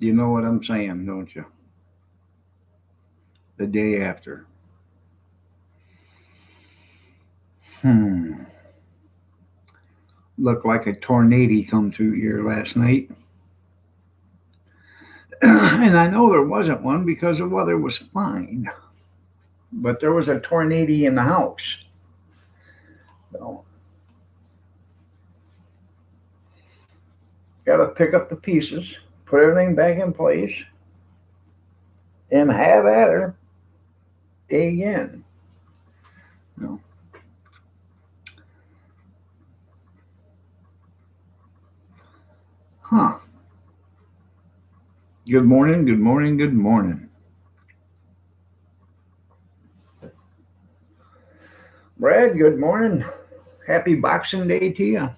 You know what I'm saying, don't you? The day after. Hmm. Looked like a tornado come through here last night. And I know there wasn't one because the weather was fine. But there was a tornado in the house. So, got to pick up the pieces, put everything back in place, and have at her again. You know. Huh. Good morning, good morning, good morning. Brad, good morning. Happy Boxing Day to you.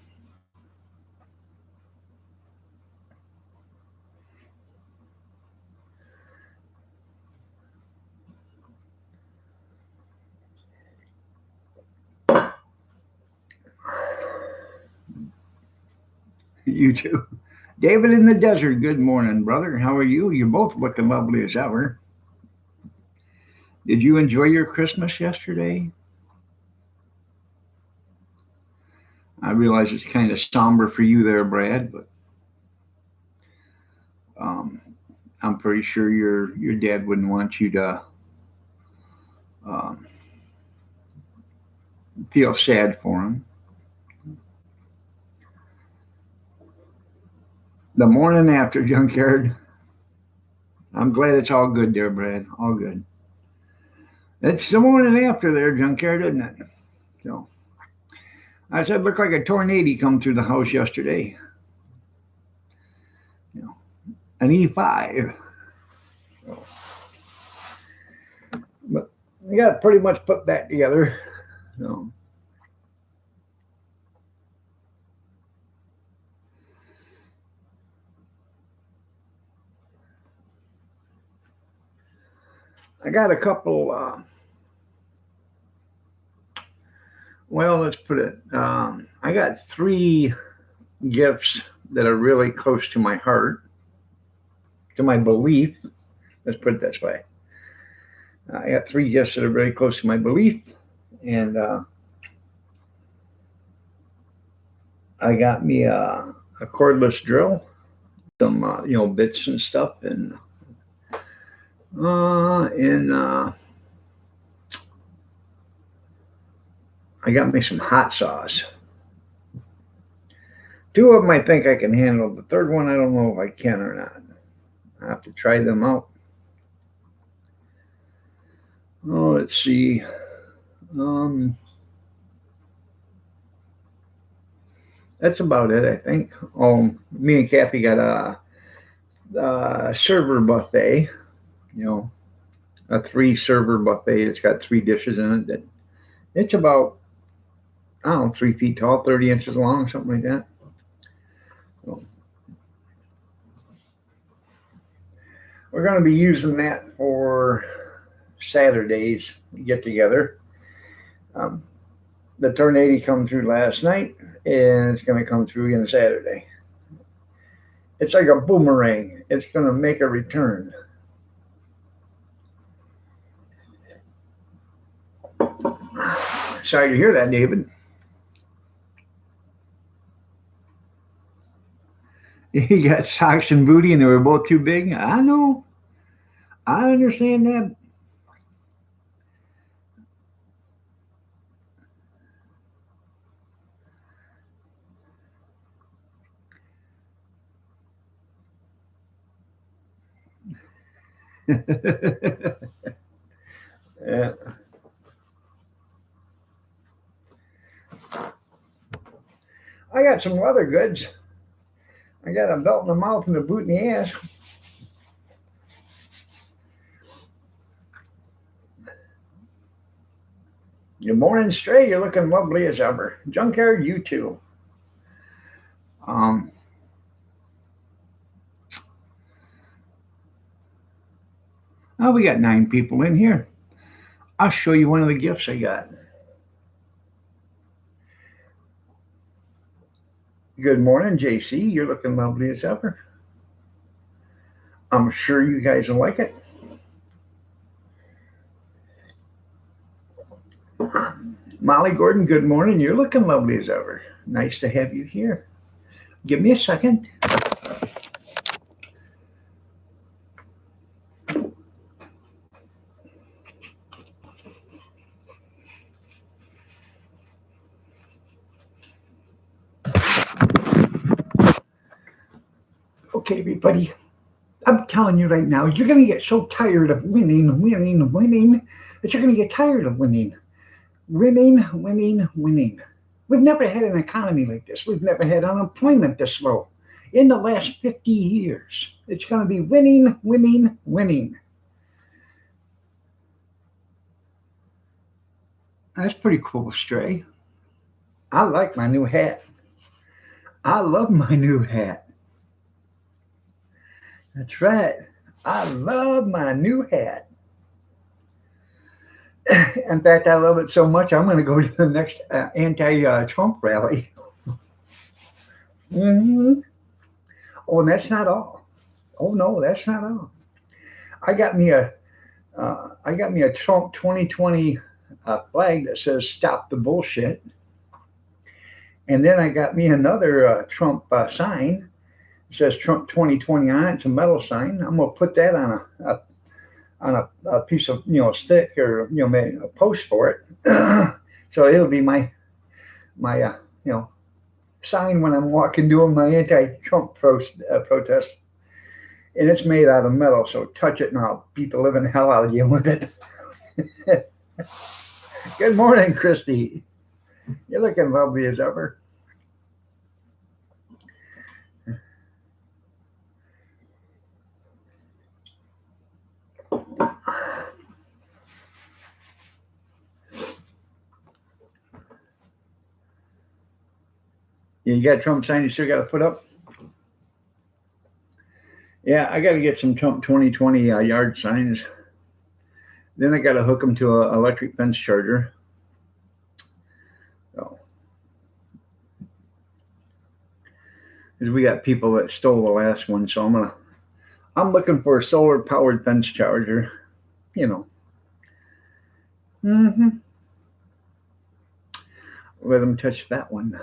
You too. David in the desert, good morning, brother. How are you? You're both looking lovely as ever. Did you enjoy your Christmas yesterday? I realize it's kind of somber for you there, Brad, but um, I'm pretty sure your dad wouldn't want you to um, feel sad for him. The morning after, Junkyard. I'm glad it's all good there, Brad. All good. It's the morning after there, Junkyard, isn't it? So I said, looked like a tornado come through the house yesterday. You know, an E5. So, but you got to pretty much put that together. So, I got a couple. Well, let's put it. I got three gifts that are really close to my heart, to my belief. Let's put it this way. I got three gifts that are very close to my belief, and I got me a cordless drill, some bits and stuff, and I got me some hot sauce. Two of them I think I can handle. The third one I don't know if I can or not. I have to try them out. Oh, let's see. Um, that's about it, I think. Oh, me and Kathy got a server buffet. You know, a three server buffet. It's got three dishes in it. That it's about, I don't know, 3 feet tall, 30 inches long, something like that. So we're going to be using that for Saturday's get together. Um, the tornado come through last night, and it's going to come through again Saturday. It's like a boomerang. It's going to make a return. Sorry to hear that, David. You got socks and booty, and they were both too big. I know. I understand that. Yeah. I got some leather goods. I got a belt in the mouth and a boot in the ass. Good morning, Stray. You're looking lovely as ever. Junkyard, you too. Um, oh, we got 9 people in here. I'll show you one of the gifts I got. Good morning, JC. You're looking lovely as ever. I'm sure you guys will like it. Molly Gordon, good morning. You're looking lovely as ever. Nice to have you here. Give me a second. Okay, everybody. I'm telling you right now, you're going to get so tired of winning, winning, winning, that you're going to get tired of winning. Winning, winning, winning. We've never had an economy like this. We've never had unemployment this low in the last 50 years. It's going to be winning, winning, winning. That's pretty cool, Stray. I like my new hat. I love my new hat. That's right. I love my new hat. In fact, I love it so much, I'm going to go to the next anti-Trump rally. Mm-hmm. Oh, and that's not all. Oh no, that's not all. I got me a Trump 2020 flag that says "Stop the bullshit," and then I got me another Trump sign. It says Trump 2020 on it. It's a metal sign. I'm gonna put that on a piece of stick or maybe a post for it. So it'll be my sign when I'm walking doing my anti-Trump protest. And it's made out of metal, so touch it and I'll beat the living hell out of you with it. Good morning, Christy. You're looking lovely as ever. You got a Trump sign you still got to put up? Yeah, I got to get some Trump 2020 yard signs. Then I got to hook them to an electric fence charger. So, because we got people that stole the last one, so I'm looking for a solar powered fence charger. Mm-hmm. Let them touch that one.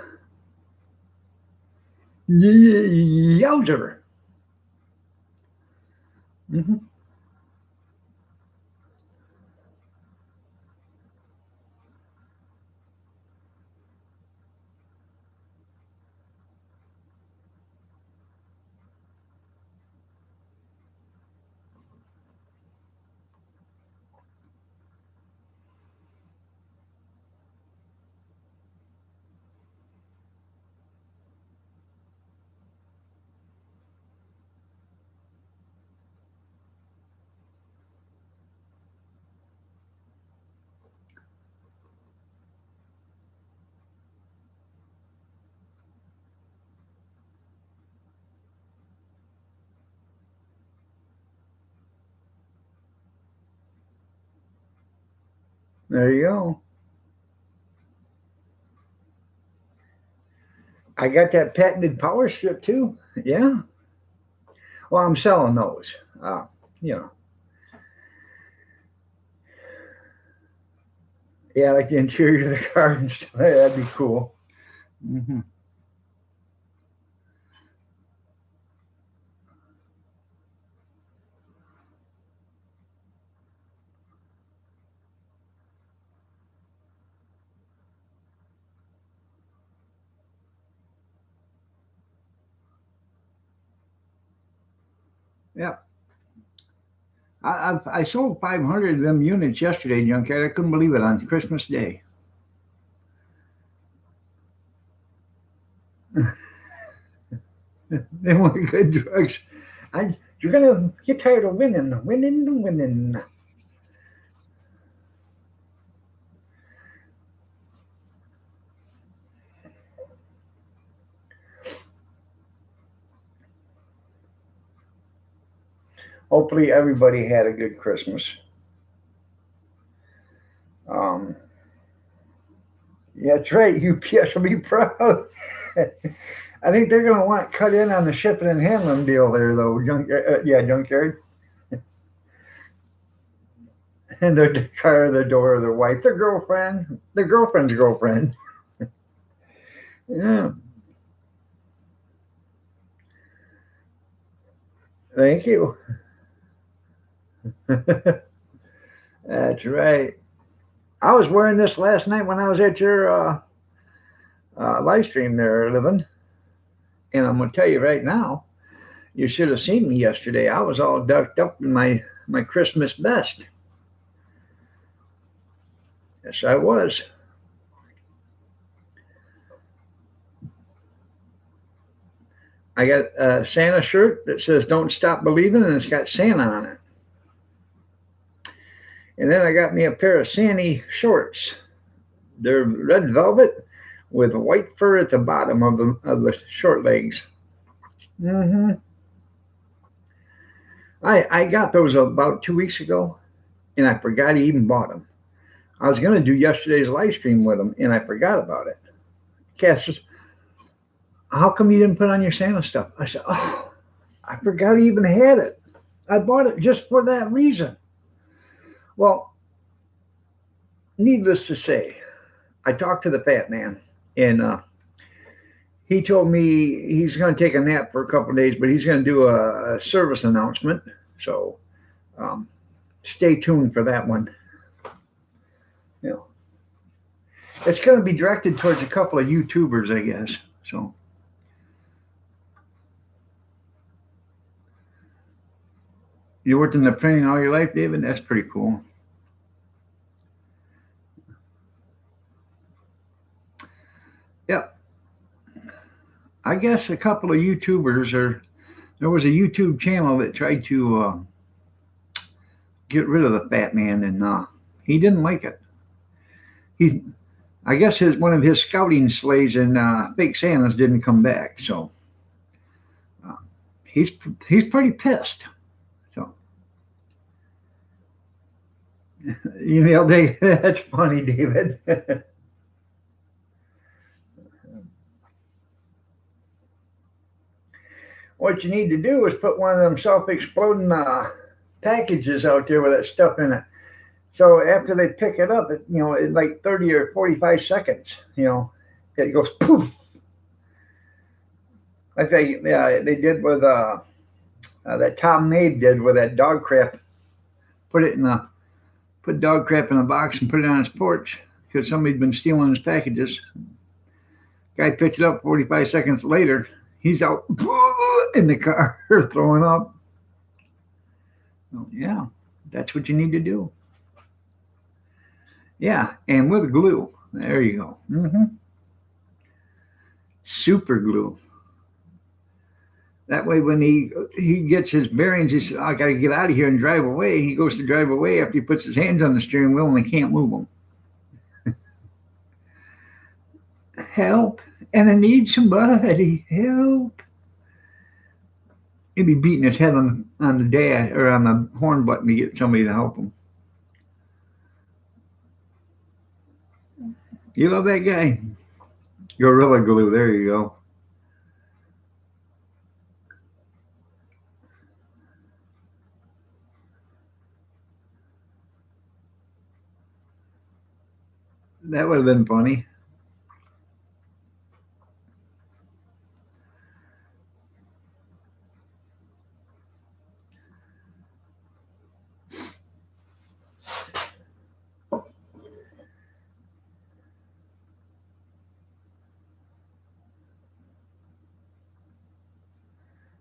Yowzer. Mm-hmm. There you go. I got that patented power strip too. Yeah. Well, I'm selling those. You know. Yeah, like the interior of the car and stuff. That'd be cool. Mm-hmm. Yeah. I sold 500 of them units yesterday, Junkyard. I couldn't believe it on Christmas Day. They were good drugs. You're gonna get tired of winning, winning, winning. Hopefully, everybody had a good Christmas. Um, yeah, that's right. UPS will be proud. I think they're going to want cut in on the shipping and handling deal there, though. Junkyard. And their car, their door, their wife, their girlfriend, their girlfriend's girlfriend. Yeah. Thank you. That's right. I was wearing this last night when I was at your live stream there, Living. And I'm going to tell you right now, you should have seen me yesterday. I was all ducked up in my Christmas best. Yes, I was. I got a Santa shirt that says "Don't Stop Believing" and it's got Santa on it. And then I got me a pair of Santa shorts. They're red velvet with white fur at the bottom of the short legs. Mm-hmm. I got those about 2 weeks ago, and I forgot I even bought them. I was going to do yesterday's live stream with them, and I forgot about it. Cass says, "How come you didn't put on your Santa stuff?" I said, "Oh, I forgot I even had it. I bought it just for that reason." Well, needless to say, I talked to the fat man, and he told me he's going to take a nap for a couple of days, but he's going to do a service announcement. So um, stay tuned for that one. You know, it's going to be directed towards a couple of YouTubers, I guess. So you worked in the printing all your life, David? That's pretty cool. Yep. I guess a couple of YouTubers are. There was a YouTube channel that tried to get rid of the fat man, and he didn't like it. He, I guess one of his scouting sleighs and fake Santas didn't come back, so uh, he's he's pretty pissed. So you know, that's funny, David. What you need to do is put one of them self-exploding packages out there with that stuff in it. So after they pick it up, in like 30 or 45 seconds, it goes poof. Like they did with that Tom Maid did with that dog crap. Put dog crap in a box and put it on his porch because somebody'd been stealing his packages. Guy picked it up 45 seconds later. He's out in the car throwing up. So, yeah, that's what you need to do. Yeah, and with glue. There you go. Mm-hmm. Super glue. That way, when he gets his bearings, he says, "I got to get out of here and drive away." He goes to drive away after he puts his hands on the steering wheel and he can't move them. Help! And I need somebody. Help! He'd be beating his head on the dash or on the horn button to get somebody to help him. You love that guy? Gorilla Glue. There you go. That would have been funny.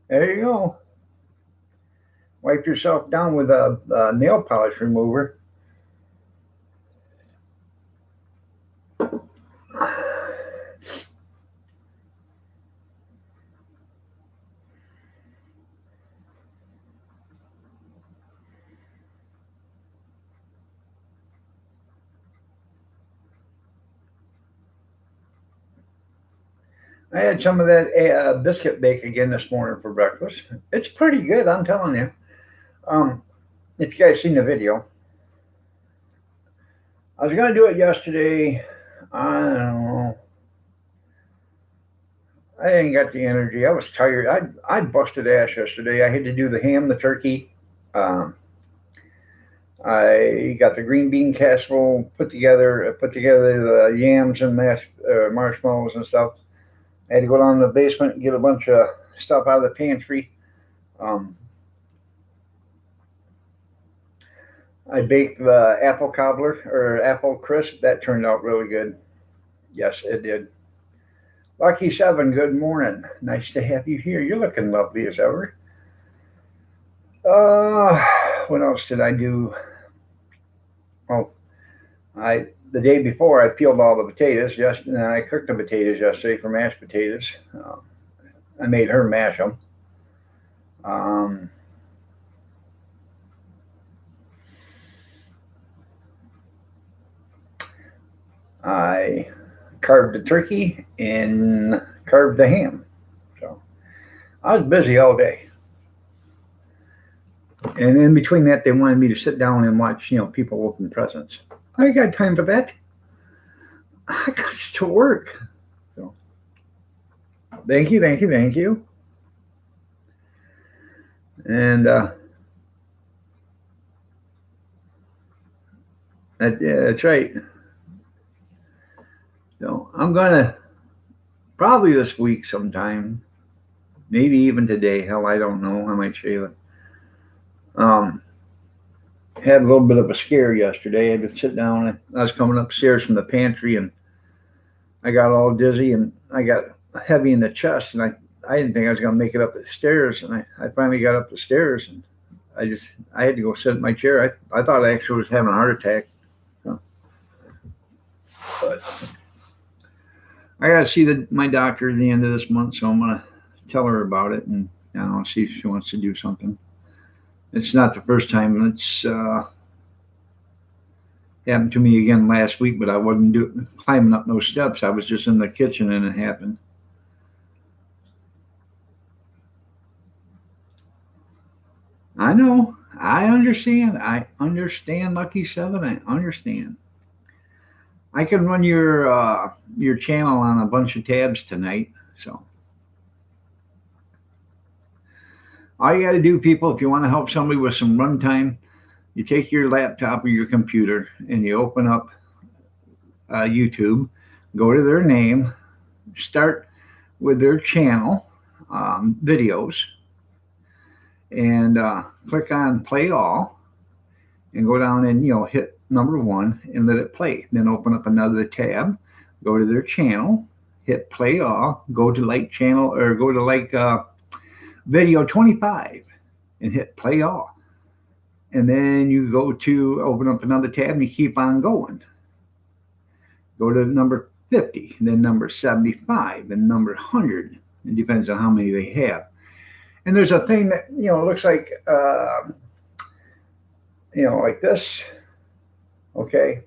There you go. Wipe yourself down with a nail polish remover. I had some of that biscuit bake again this morning for breakfast. It's pretty good, I'm telling you. If you guys seen the video, I was gonna do it yesterday. I don't know. I ain't got the energy. I was tired. I busted ass yesterday. I had to do the ham, the turkey. Um, I got the green bean casserole put together. Put together the yams and mashed marshmallows and stuff. I had to go down to the basement and get a bunch of stuff out of the pantry. Um, I baked the apple cobbler or apple crisp. That turned out really good. Yes, it did. Lucky Seven, good morning. Nice to have you here. You're looking lovely as ever. Uh, what else did I do? Oh, the day before I peeled all the potatoes. Just and I cooked the potatoes yesterday for mashed potatoes. I made her mash them. Um, I carved the turkey and carved the ham. So I was busy all day. And in between that, they wanted me to sit down and watch, people open presents. I got time for that. I got to work. So, thank you, thank you, thank you. And that's right. So I'm gonna probably this week sometime, maybe even today. Hell, I don't know. I might shave it. Um, had a little bit of a scare yesterday. I had to sit down. And I was coming upstairs from the pantry, and I got all dizzy, and I got heavy in the chest, and I didn't think I was gonna make it up the stairs, and I finally got up the stairs, and I had to go sit in my chair. I thought I actually was having a heart attack. So, but I got to see my doctor at the end of this month, so I'm gonna tell her about it and see if she wants to do something. It's not the first time. It's happened to me again last week, but I wasn't climbing up no steps. I was just in the kitchen and it happened. I know. I understand. I understand, Lucky Seven. I understand. I can run your channel on a bunch of tabs tonight. So all you got to do, people, if you want to help somebody with some runtime, you take your laptop or your computer and you open up YouTube, go to their name, start with their channel videos, and click on Play All, and go down and hit number 1 and let it play. Then open up another tab, go to their channel, hit Play All, go to like channel or go to like video 25 and hit Play All. And then you go to open up another tab and you keep on going. Go to number 50, then number 75, then number 100. It depends on how many they have. And there's a thing that, looks like, like this. Okay. And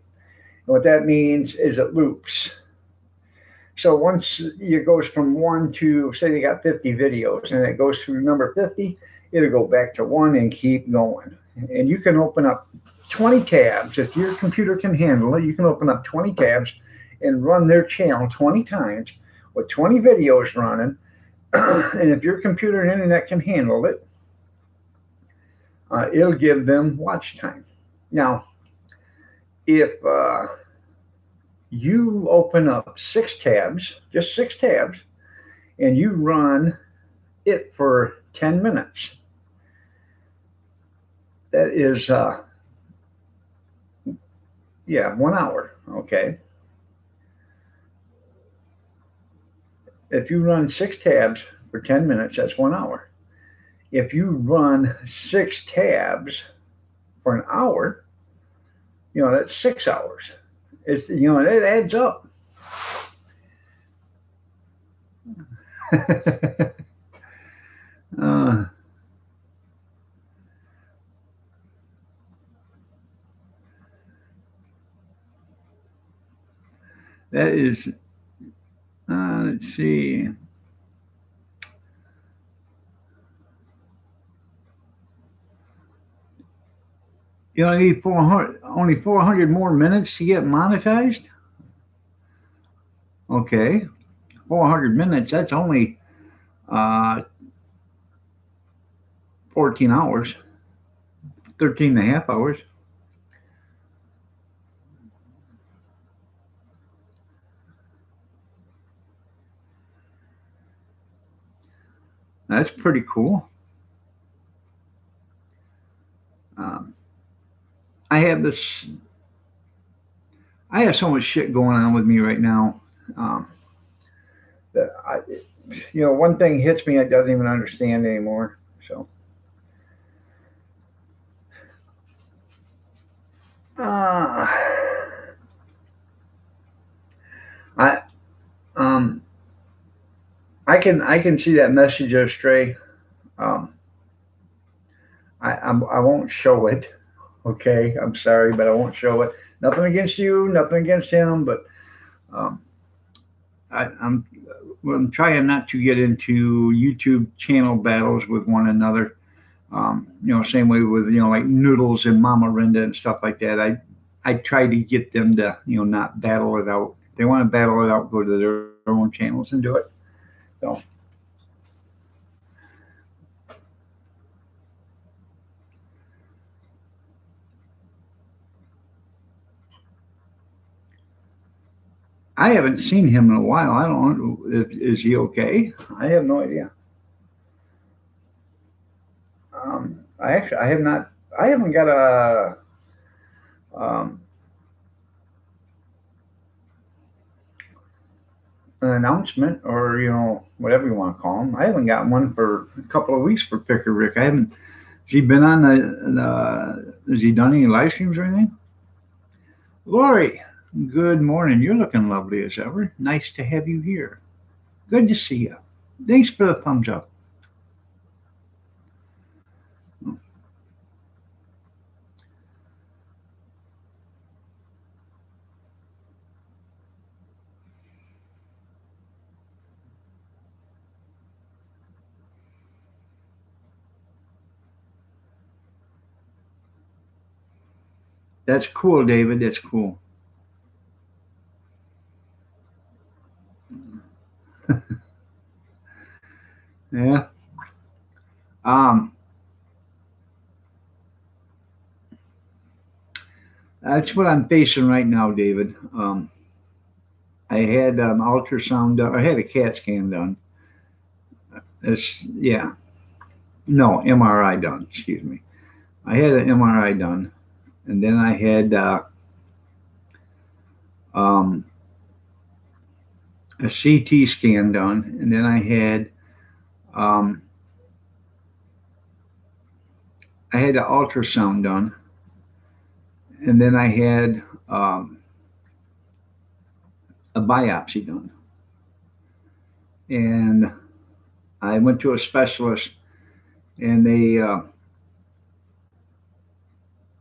what that means is it loops. So once it goes from 1 to, say they got 50 videos and it goes through number 50, it'll go back to 1 and keep going. And you can open up 20 tabs. If your computer can handle it, you can open up 20 tabs and run their channel 20 times with 20 videos running. And if your computer and internet can handle it, it'll give them watch time. Now, if you open up 6 tabs, just 6 tabs, and you run it for 10 minutes, that is 1 hour. Okay. If you run 6 tabs for 10 minutes, that's 1 hour. If you run 6 tabs for an hour, that's 6 hours. It's it adds up. That is, let's see. You only need 400 more minutes to get monetized? Okay. 400 minutes, that's only uh, 14 hours, 13 and a half hours. That's pretty cool. Um, I have this, I have so much shit going on with me right now. Um, that one thing hits me I doesn't even understand anymore. So, uh, I, um, I can see that message astray. Um, I won't show it. Okay, I'm sorry, but I won't show it. Nothing against you, nothing against him, but um, I'm I'm trying not to get into YouTube channel battles with one another. Same way with like Noodles and Mama Rinda and stuff like that. I try to get them to not battle it out. If they want to battle it out, go to their own channels and do it. So I haven't seen him in a while. I don't know if is he okay. I have no idea. I have not. I haven't got um, an announcement or whatever you want to call him. I haven't got one for a couple of weeks for Picker Rick. I haven't. Has he been on has he done any live streams or anything? Lori, good morning. You're looking lovely as ever. Nice to have you here. Good to see you. Thanks for the thumbs up. That's cool, David. That's cool. Yeah. Um, that's what I'm facing right now, David. I had ultrasound done. I had a CAT scan done. It's yeah. No, MRI done. Excuse me. I had an MRI done, and then I had um, a CT scan done, and then um, I had an ultrasound done, and then I had um, a biopsy done. And I went to a specialist, and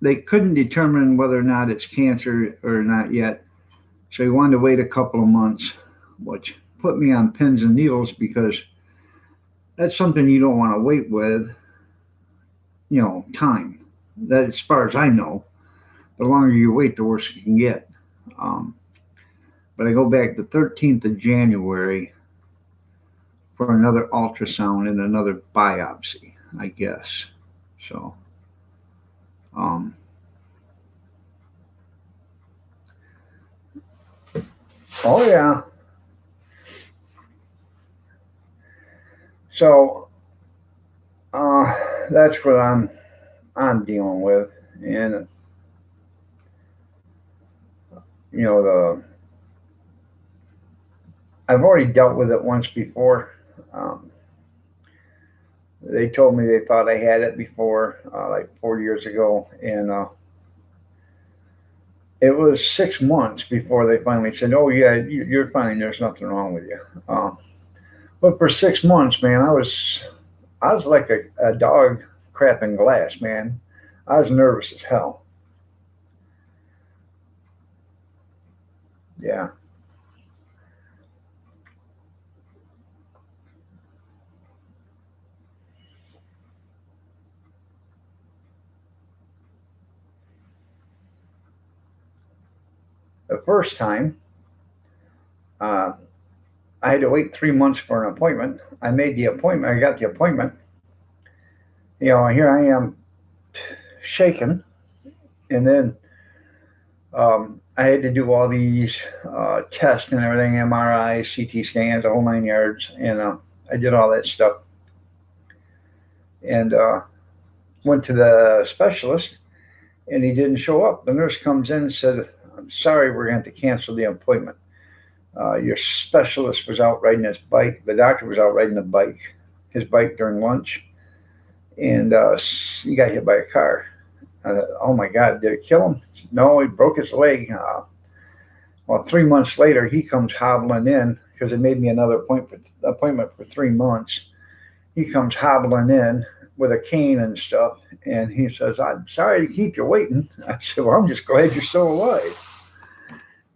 they couldn't determine whether or not it's cancer or not yet. So he wanted to wait a couple of months, which put me on pins and needles because that's something you don't want to wait with, time. That, as far as I know, the longer you wait, the worse it can get. Um, but I go back the 13th of January for another ultrasound and another biopsy, I guess. So, um, oh yeah. So that's what I'm dealing with, and the I've already dealt with it once before. Um, they told me they thought I had it before, like 4 years ago, and it was 6 months before they finally said, "Oh yeah, you're fine. There's nothing wrong with you." But for 6 months, man, I was like a dog crapping glass, man. I was nervous as hell. Yeah. The first time, uh, I had to wait 3 months for an appointment. I made the appointment. I got the appointment. Here I am shaking. And then I had to do all these tests and everything, MRI, CT scans, the whole 9 yards. And I did all that stuff. And went to the specialist, and he didn't show up. The nurse comes in and said, "I'm sorry, we're going to have to cancel the appointment. Your specialist was out riding his bike. The doctor was out riding his bike during lunch, and he got hit by a car." Oh my God, did it kill him? No, he broke his leg. Well, 3 months later, he comes hobbling in because they made me another appointment for 3 months. He comes hobbling in with a cane and stuff, and he says, "I'm sorry to keep you waiting." I said, "Well, I'm just glad you're still alive."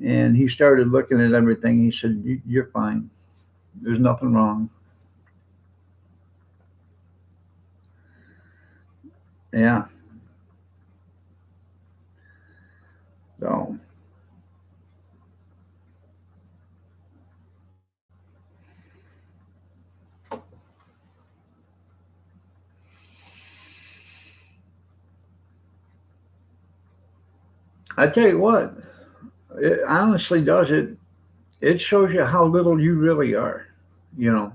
And he started looking at everything. He said, "You're fine. There's nothing wrong." Yeah. So I tell you what, it honestly does it. It shows you how little you really are. You know,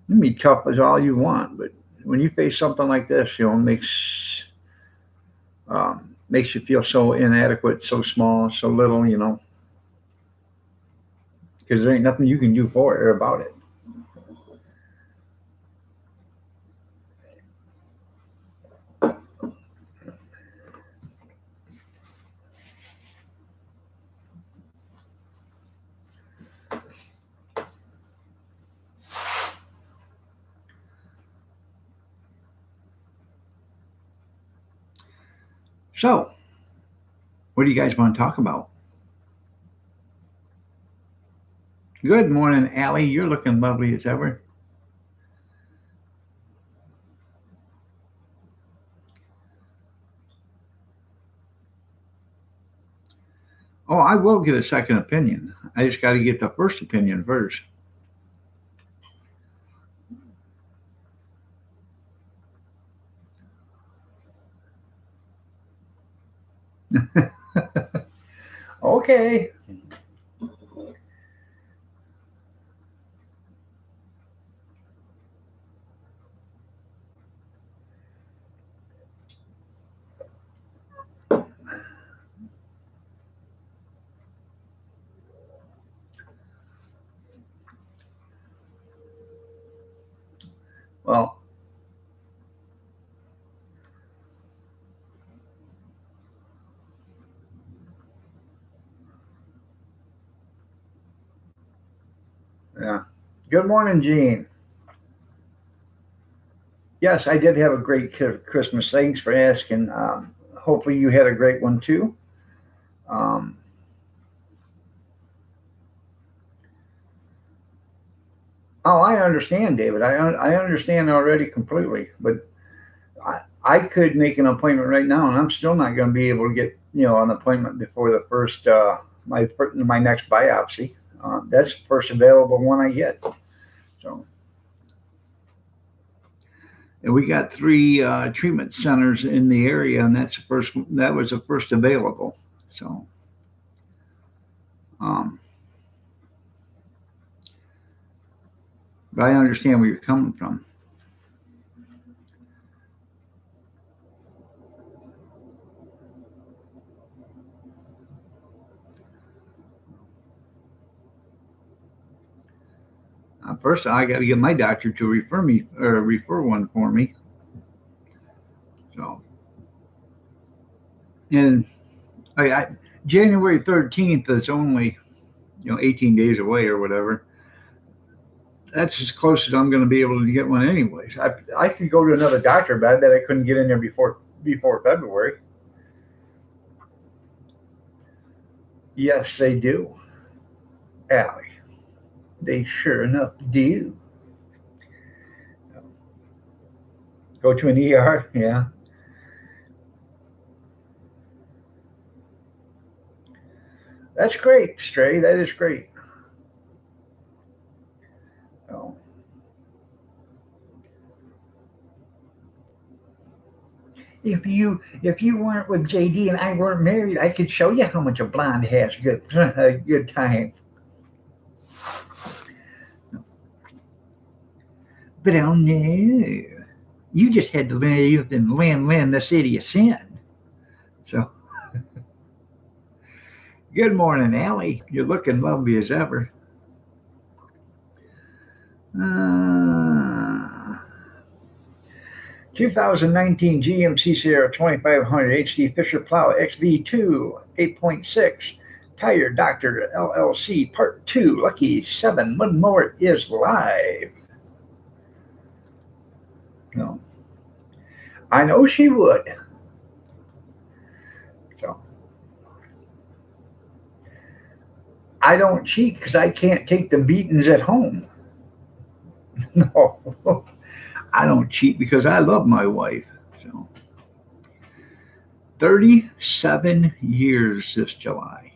you can be tough as all you want, but when you face something like this, it makes you feel so inadequate, so small, so little. Because there ain't nothing you can do for it or about it. So, what do you guys want to talk about? Good morning, Allie. You're looking lovely as ever. Oh, I will get a second opinion. I just got to get the first opinion first. Okay. Well, yeah. Good morning, Gene. Yes, I did have a great Christmas. Thanks for asking. Hopefully, you had a great one too. Um, oh, I understand, David. I understand already completely. But I could make an appointment right now, and I'm still not going to be able to get an appointment before the first my next biopsy. That's the first available one I get. So, and we got three treatment centers in the area, and that was the first available. So, um, but I understand where you're coming from. First, I got to get my doctor to refer one for me. So, and I January 13th is only 18 days away or whatever. That's as close as I'm going to be able to get one, anyways. I could go to another doctor, but I bet I couldn't get in there before February. Yes, they do, Allie. They sure enough do. Go to an ER, yeah. That's great, Stray. That is great. if you weren't with JD and I weren't married, I could show you how much a blonde has good good time. But oh no, you just had to live in Lin, the city of sin. So good morning, Allie. You're looking lovely as ever. Uh, 2019 GMC Sierra 2500 HD Fisher Plow XV2 8.6 Tire Doctor LLC Part 2 Lucky 7 Mud Mower is live. No, I know she would. So I don't cheat because I can't take the beatings at home. No, I don't cheat because I love my wife. So 37 years this July.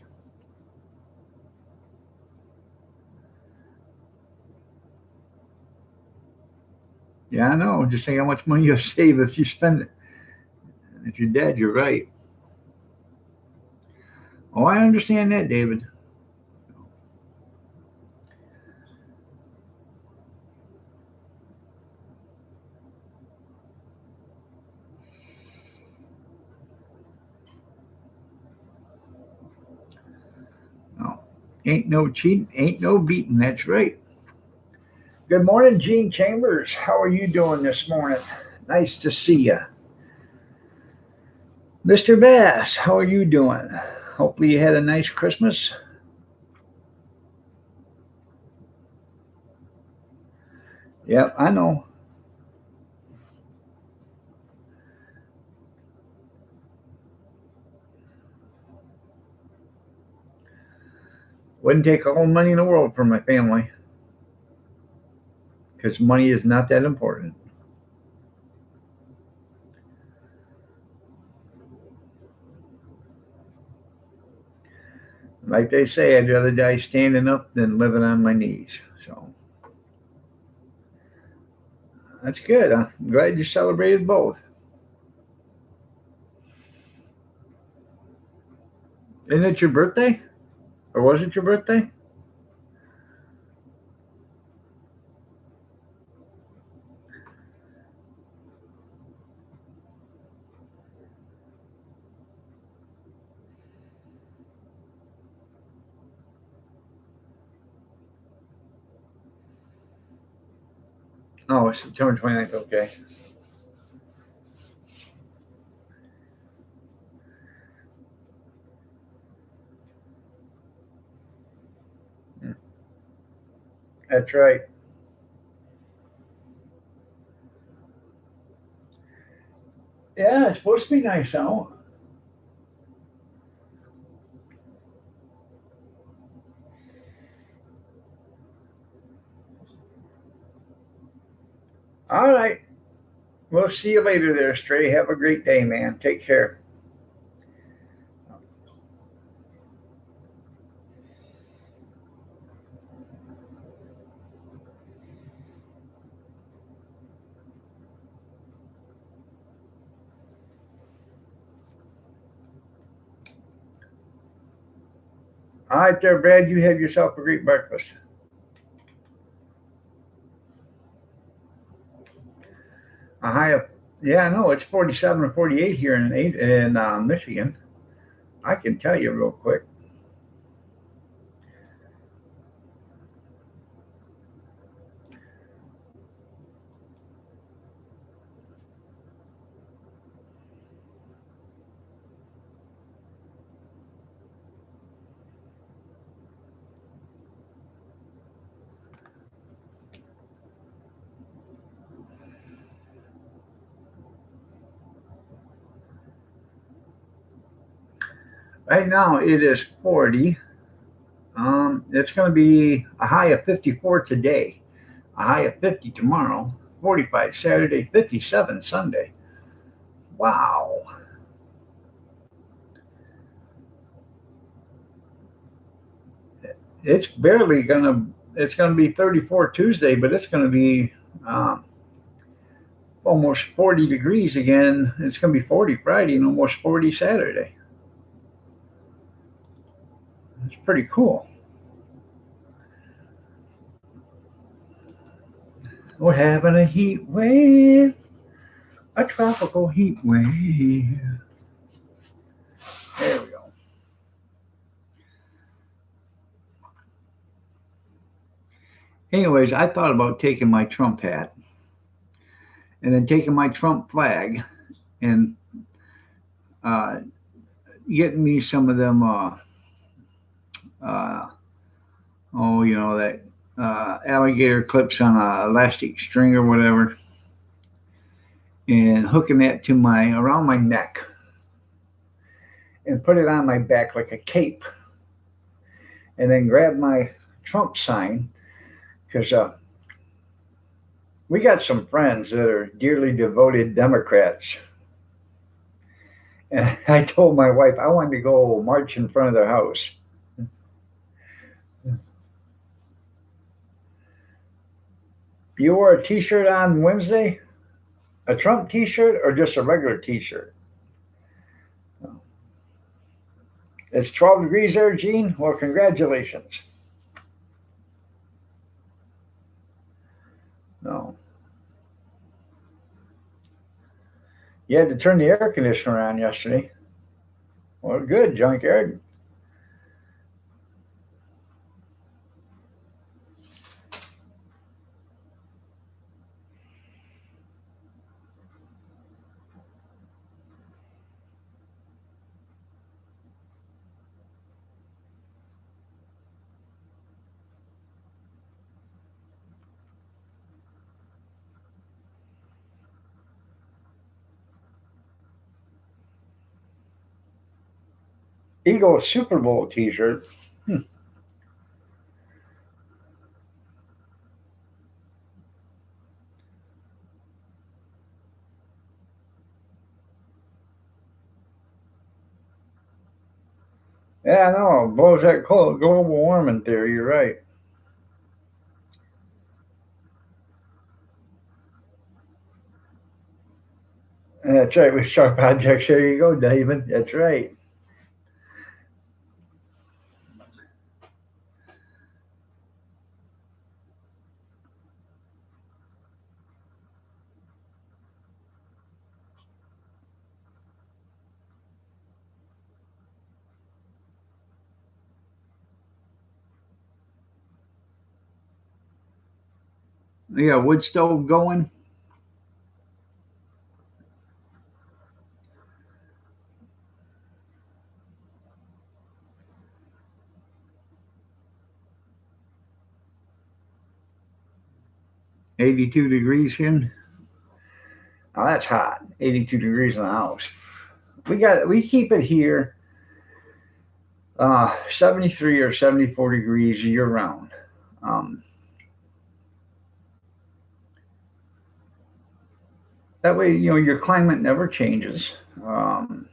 Yeah, I know. Just think how much money you'll save if you spend it. If you're dead, you're right. Oh, I understand that, David. No, ain't no cheating, ain't no beating. That's right. Good morning, Gene Chambers. How are you doing this morning? Nice to see you. Mr. Bass, how are you doing? Hopefully you had a nice Christmas. Yep, I know. Wouldn't take all the money in the world for my family because money is not that important. Like they say, I'd rather die standing up than living on my knees. So that's good. I'm glad you celebrated both. Isn't it your birthday? Or was it your birthday? Oh, it's September 29th. Okay. That's right. Yeah, it's supposed to be nice out. All right. We'll see you later there, Stray. Have a great day, man. Take care. All right, there, Brad. You have yourself a great breakfast. A high of, yeah, no, it's 47 or 48 here in Michigan. I can tell you real quick. Right now it is 40. It's going to be a high of 54 today, a high of 50 tomorrow, 45 Saturday, 57 Sunday. Wow. It's barely gonna. It's gonna be 34 Tuesday, but it's gonna be um, almost 40 degrees again. It's going to be 40 Friday and almost 40 Saturday. It's pretty cool. We're having a heat wave, a tropical heat wave. There we go. Anyways, I thought about taking my Trump hat and then taking my Trump flag and uh, getting me some of them, uh, that alligator clips on a elastic string or whatever, and hooking that to my around my neck and put it on my back like a cape, and then grab my Trump sign because we got some friends that are dearly devoted Democrats. And I told my wife I wanted to go march in front of their house. You wore a T-shirt on Wednesday, a Trump T-shirt, or just a regular T-shirt? It's 12 degrees there, Gene. Well, congratulations. No, you had to turn the air conditioner on yesterday. Well, good, junkyard. Eagles Super Bowl T-shirt. Yeah, I know. Blows that cold global warming theory. You're right. That's right. With sharp objects. There you go, David. That's right. Yeah, wood stove going. 82 degrees in. Oh, that's hot. 82 degrees in the house. We keep it here 73 or 74 degrees year round. Um, that way, your climate never changes. Um,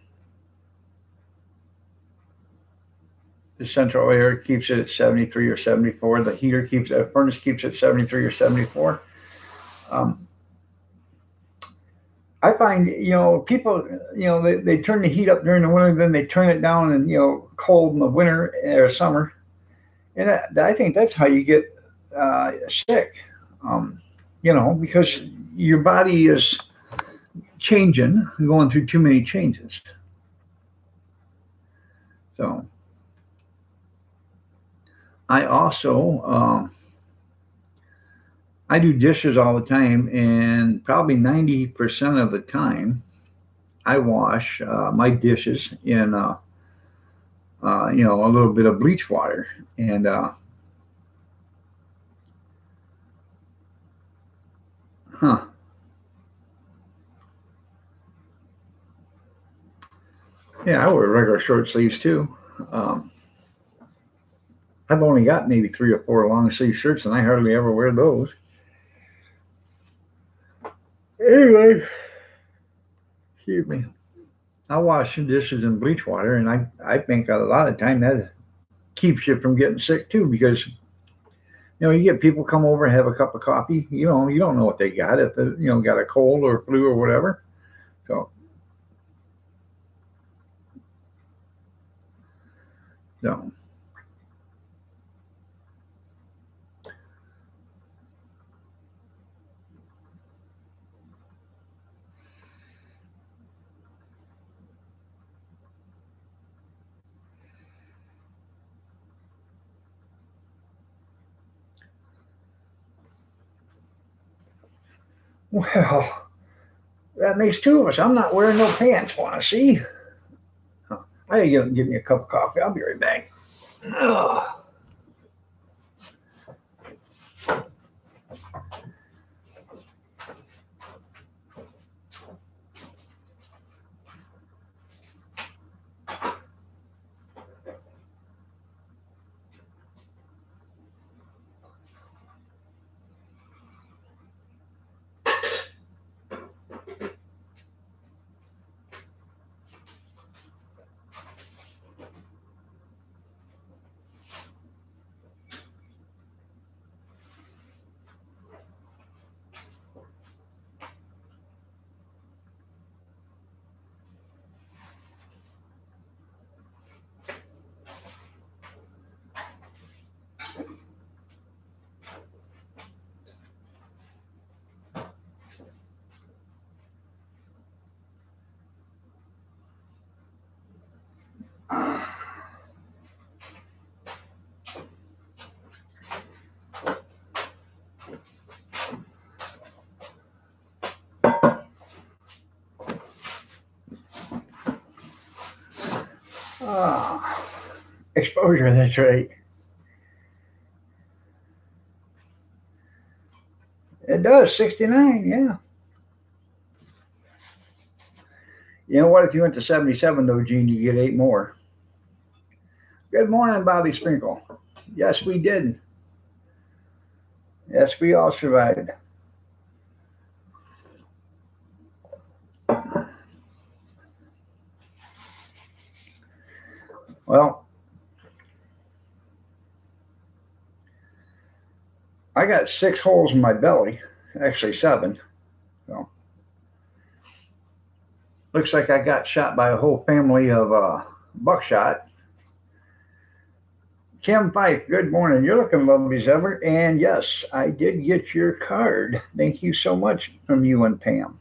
the central air keeps it at 73 or 74. The furnace keeps it 73 or 74. Um, I find, people, they turn the heat up during the winter, then they turn it down and, cold in the winter or summer. And I think that's how you get sick, um, because your body is changing, going through too many changes. So I also, I do dishes all the time, and probably 90% of the time, I wash my dishes in, a little bit of bleach water. And, huh, yeah, I wear regular short sleeves too. Um, I've only got maybe 3 or 4 long sleeve shirts, and I hardly ever wear those. Anyway, excuse me. I wash the dishes in bleach water, and I think a lot of time that keeps you from getting sick too, because You get people come over and have a cup of coffee. You don't know what they got, if they got a cold or flu or whatever. So, so well, that makes two of us. I'm not wearing no pants. Want to see? I gotta get me a cup of coffee. I'll be right back. Ugh. Ah, exposure. That's right. It does 69. Yeah. You know what? If you went to 77 though, Gene, you get 8 more. Good morning, Bobby Sprinkle. Yes, we did. Yes, we all survived. Well, I got 6 holes in my belly, actually 7. So looks like I got shot by a whole family of buckshot. Kim Fife, good morning. You're looking lovely as ever. And yes, I did get your card. Thank you so much from you and Pam.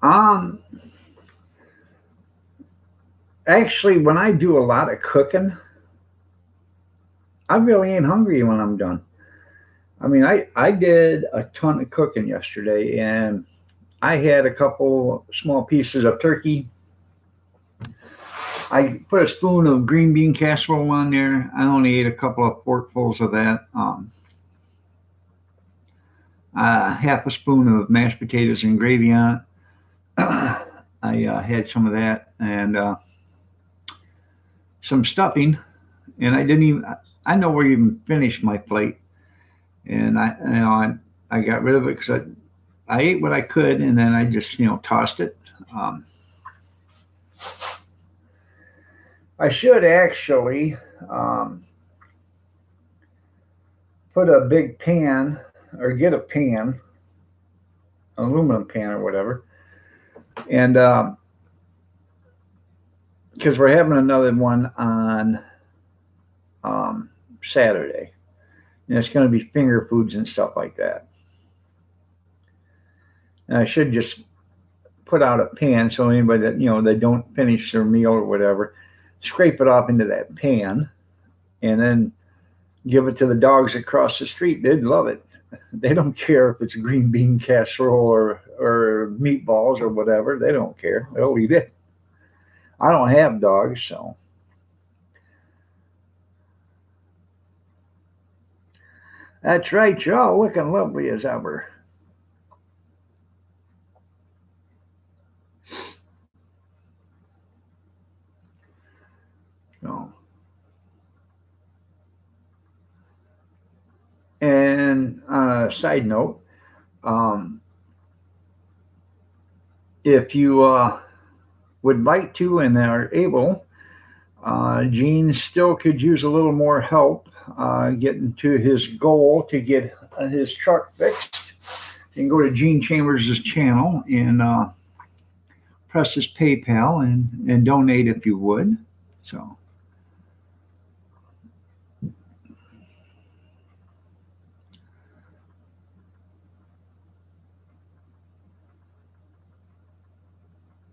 Um, Actually, when I do a lot of cooking, I really ain't hungry when I'm done. I mean, I did a ton of cooking yesterday, and I had a couple small pieces of turkey. I put a spoon of green bean casserole on there. I only ate a couple of forkfuls of that. Half a spoon of mashed potatoes and gravy on it. I had some of that and some stuffing, and I didn't even. I nowhere even finished my plate, and I got rid of it because I ate what I could, and then I just tossed it. Um, I should actually put a big pan or get a pan, an aluminum pan or whatever, and because we're having another one on um, Saturday, and it's going to be finger foods and stuff like that. And I should just put out a pan so anybody that they don't finish their meal or whatever, scrape it off into that pan, and then give it to the dogs across the street. They'd love it. They don't care if it's green bean casserole or meatballs or whatever. They don't care. They'll eat it. I don't have dogs, so. That's right, y'all looking lovely as ever. So, and on a side note, um, if you would like to and are able, Gene still could use a little more help getting to his goal to get his truck fixed. You can go to Gene Chambers' channel and press his PayPal and donate if you would. So,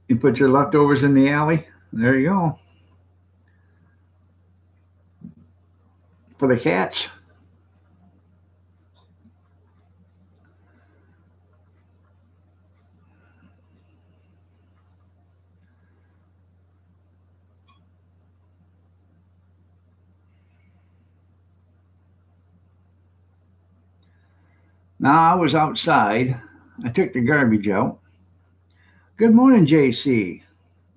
you put your leftovers in the alley. There you go. For the cats. Now I was outside. I took the garbage out. Good morning, JC.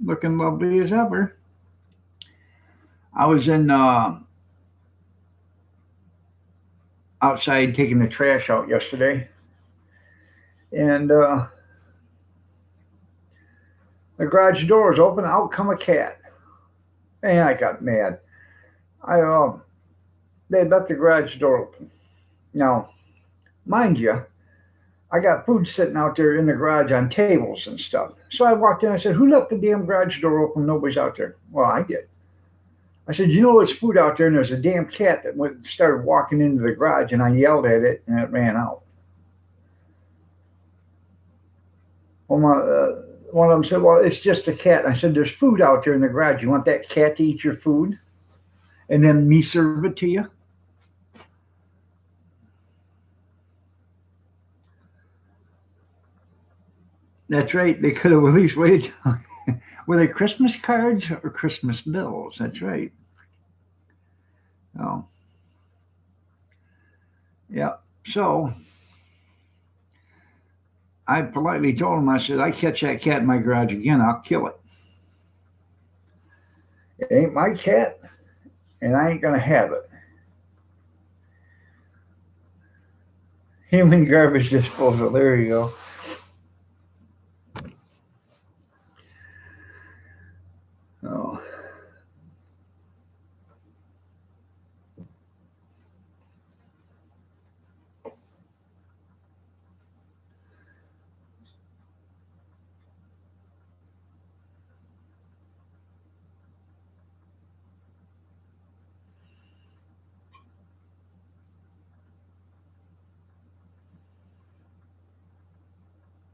Looking lovely as ever. I was in outside taking the trash out yesterday, and the garage door was open. Out come a cat, and I got mad. I they left the garage door open. Now, mind you, I got food sitting out there in the garage on tables and stuff. So I walked in. I said, "Who left the damn garage door open? Nobody's out there." Well, I did. I said, "You know there's food out there, and there's a damn cat that started walking into the garage," and I yelled at it, and it ran out. Well, one of them said, "Well, it's just a cat." I said, "There's food out there in the garage. You want that cat to eat your food, and then me serve it to you?" That's right. They could have at least waited. Were they Christmas cards or Christmas bills? That's right. Oh, yeah. So I politely told him, I said, "I catch that cat in my garage again, I'll kill it. It ain't my cat, and I ain't gonna have it." Human garbage disposal. There you go. Oh.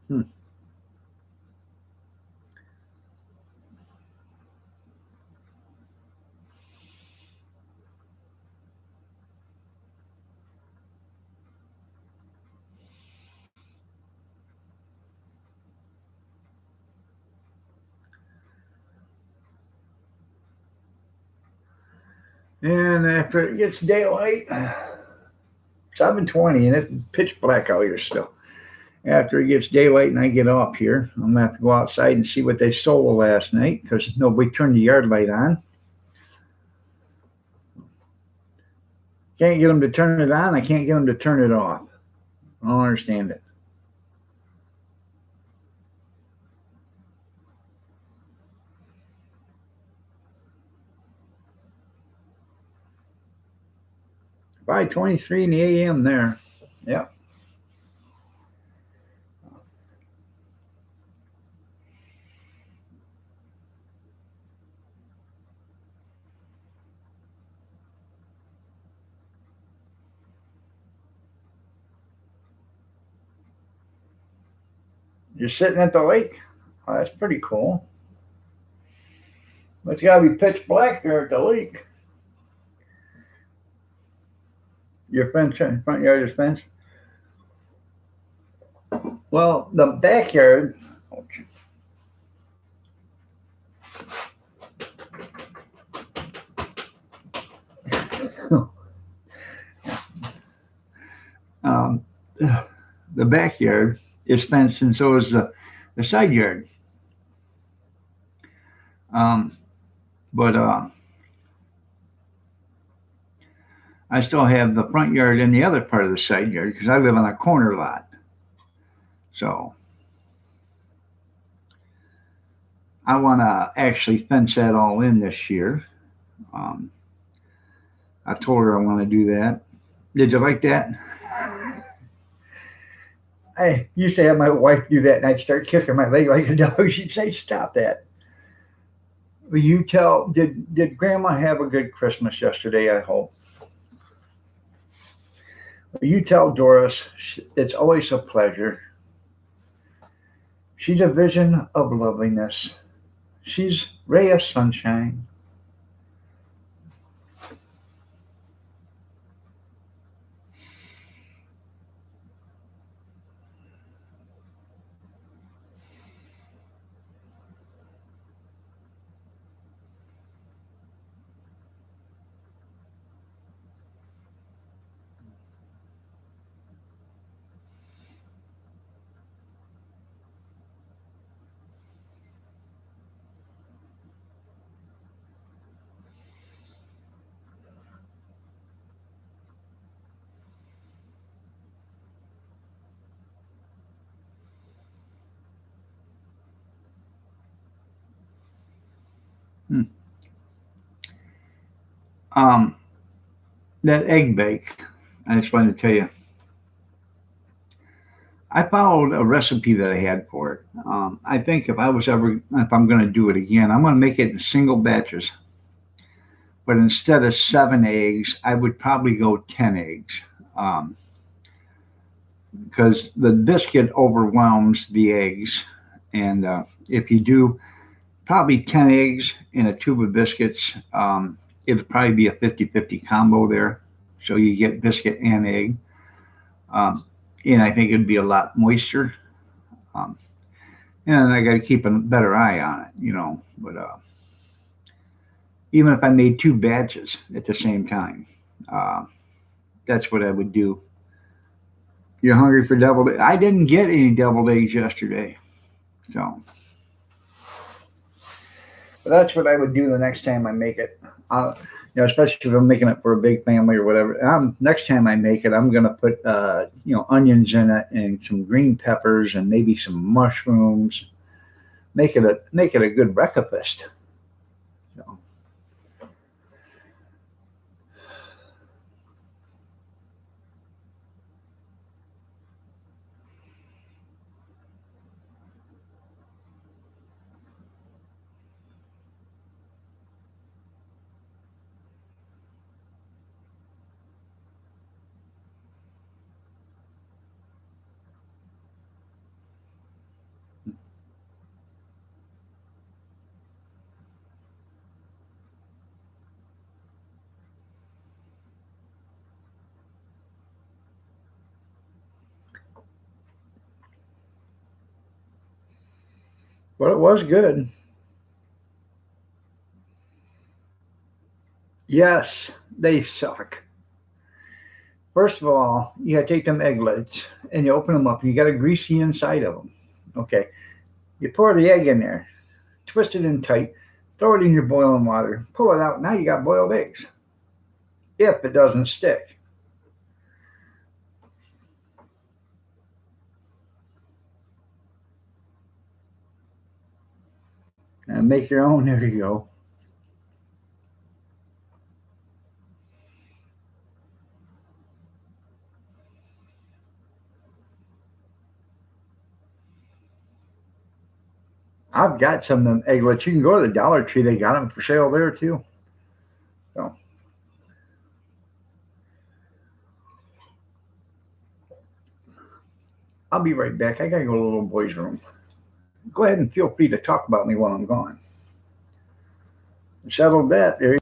Hmm. And after it gets daylight, 7:20, and it's pitch black out here still. After it gets daylight and I get off here, I'm gonna have to go outside and see what they stole last night because nobody turned the yard light on. Can't get them to turn it on. I can't get them to turn it off. I don't understand it. By 23 in the AM there. Yep. You're sitting at the lake. Oh, that's pretty cool. But it's gotta be pitch black there at the lake. Your fence, front yard is fenced. Well, the backyard, the backyard is fenced, and so is the side yard. Um, but I still have the front yard and the other part of the side yard because I live on a corner lot. So I want to actually fence that all in this year. Um, I told her I want to do that. Did you like that? I used to have my wife do that, and I'd start kicking my leg like a dog. She'd say, "Stop that." Will you tell? Did Grandma have a good Christmas yesterday? I hope. Will you tell Doris it's always a pleasure. She's a vision of loveliness. She's ray of sunshine. Hmm. Um, that egg bake. I just wanted to tell you. I followed a recipe that I had for it. I think if I'm going to do it again, I'm going to make it in single batches. But instead of 7 eggs, I would probably go 10 eggs, um, because the biscuit overwhelms the eggs. And if you do probably 10 eggs in a tube of biscuits, it'll probably be a 50-50 combo there. So you get biscuit and egg. Um, and I think it'd be a lot moister. Um, and I got to keep a better eye on it, you know. But even if I made two batches at the same time, uh, that's what I would do. You're hungry for deviled eggs? I didn't get any deviled eggs yesterday, so but that's what I would do the next time I make it. Especially if I'm making it for a big family or whatever. Next time I make it, I'm gonna put onions in it and some green peppers and maybe some mushrooms. Make it a good breakfast. So, but it was good. Yes, they suck. First of all, you gotta take them egglets and you open them up and you gotta grease the inside of them. Okay, you pour the egg in there, twist it in tight, throw it in your boiling water, pull it out. Now you got boiled eggs. If it doesn't stick, and make your own. There you go. I've got some of them egglets. You can go to the Dollar Tree; they got them for sale there too. So I'll be right back. I gotta go to the little boy's room. Go ahead and feel free to talk about me while I'm gone. Settled that. There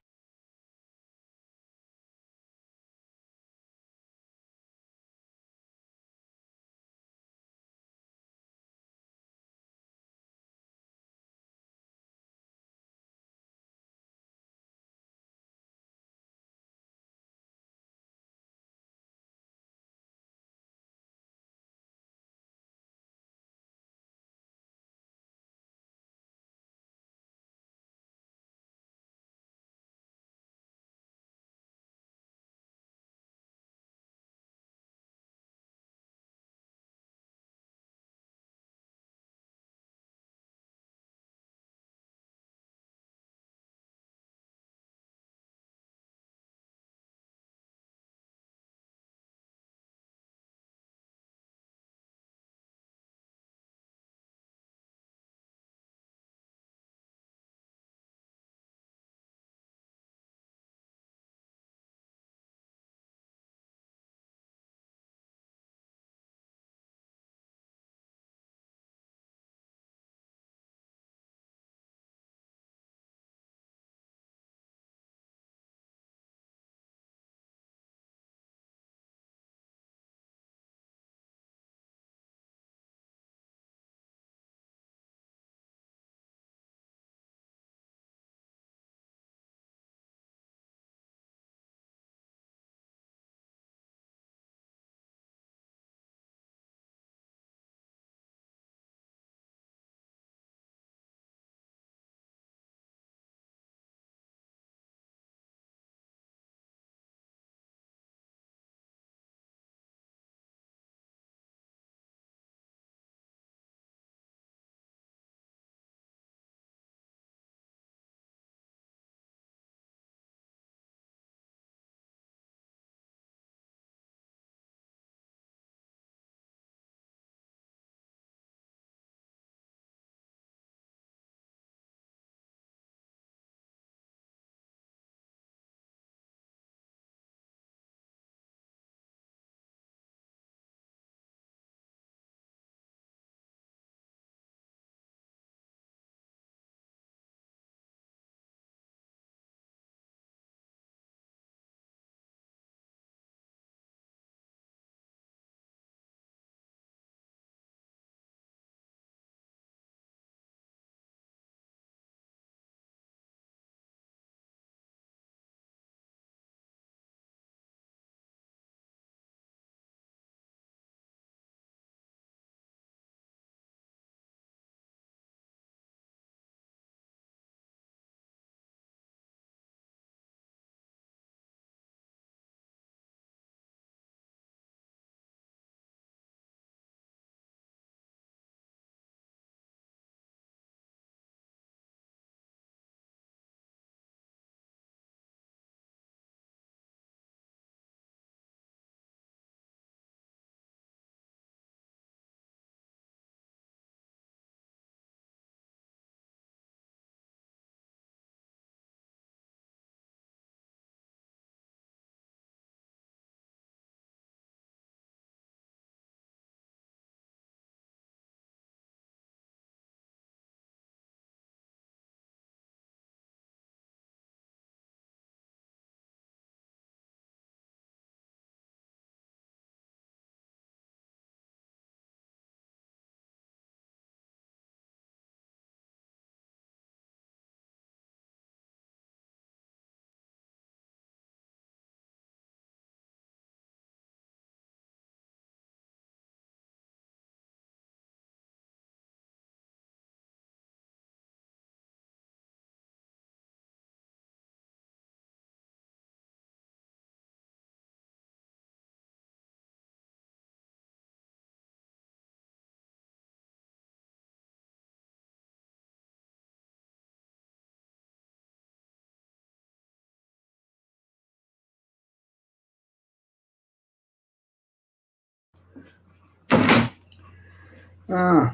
Uh,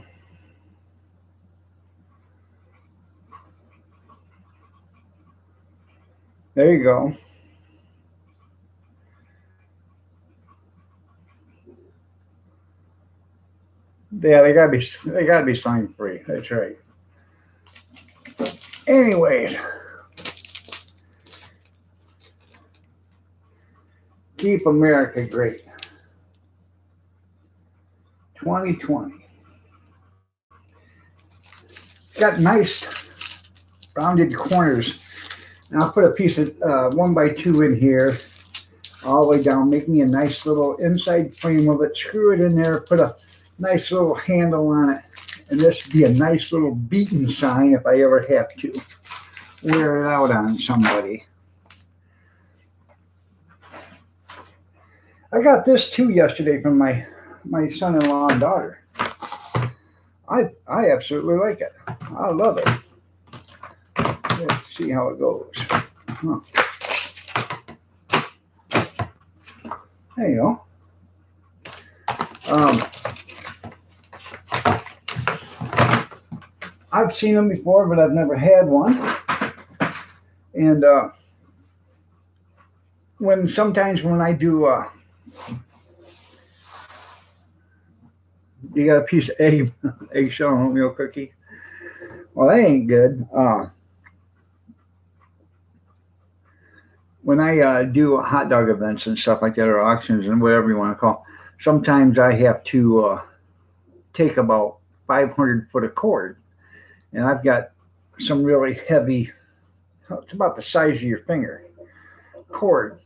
there you go. Yeah, they gotta be slime free. That's right. Anyways, keep America great. 2020. It's got nice rounded corners. And I'll put a piece of 1x2 in here all the way down. Make me a nice little inside frame of it. Screw it in there. Put a nice little handle on it. And this would be a nice little beacon sign if I ever have to wear it out on somebody. I got this too yesterday from my son-in-law and daughter. I absolutely like it. I love it. Let's see how it goes. Huh. There you go. I've seen them before, but I've never had one. And sometimes when I do, you got a piece of eggshell and oatmeal cookie. Well, that ain't good. When I do hot dog events and stuff like that, or auctions and whatever you want to call, sometimes I have to take about 500 foot of cord, and I've got some really heavy. It's about the size of your finger cord,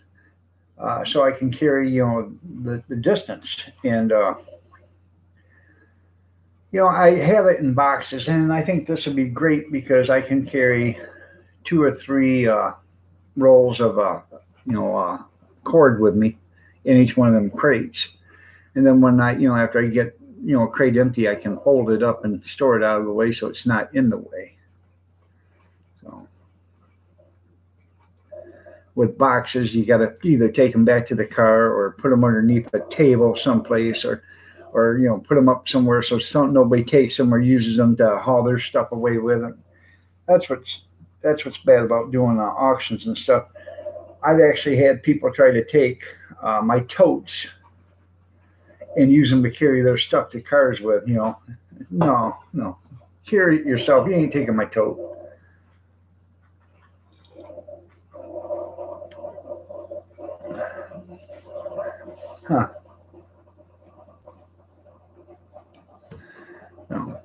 so I can carry the distance. And I have it in boxes, and I think this would be great because I can carry 2 or 3 rolls of cord with me in each one of them crates. And then when after I get a crate empty, I can hold it up and store it out of the way so it's not in the way. So with boxes, you got to either take them back to the car or put them underneath a table someplace, or put them up somewhere so nobody takes them or uses them to haul their stuff away with them. That's what's bad about doing auctions and stuff. I've actually had people try to take my totes and use them to carry their stuff to cars with. No, carry it yourself. You ain't taking my tote. Huh? No.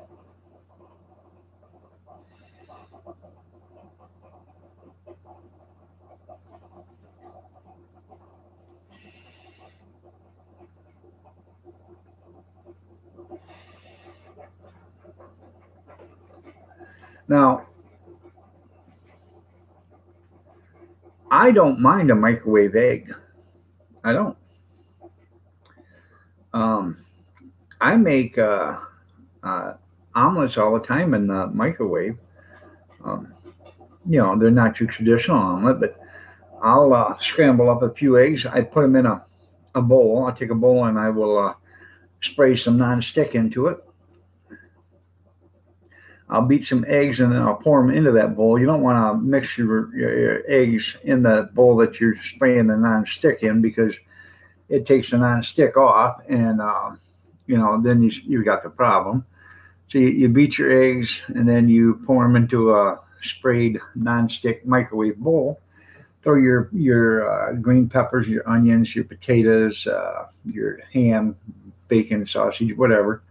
Now, I don't mind a microwave egg. I don't. Um, I make uh, omelets all the time in the microwave. Um, they're not your traditional omelet, but I'll scramble up a few eggs. I put them in a bowl. I'll take a bowl and I will spray some nonstick into it. I'll beat some eggs and then I'll pour them into that bowl. You don't want to mix your eggs in the bowl that you're spraying the nonstick in, because it takes the nonstick off, and then you got the problem. So you beat your eggs and then you pour them into a sprayed nonstick microwave bowl. Throw your green peppers, your onions, your potatoes, your ham, bacon, sausage, whatever.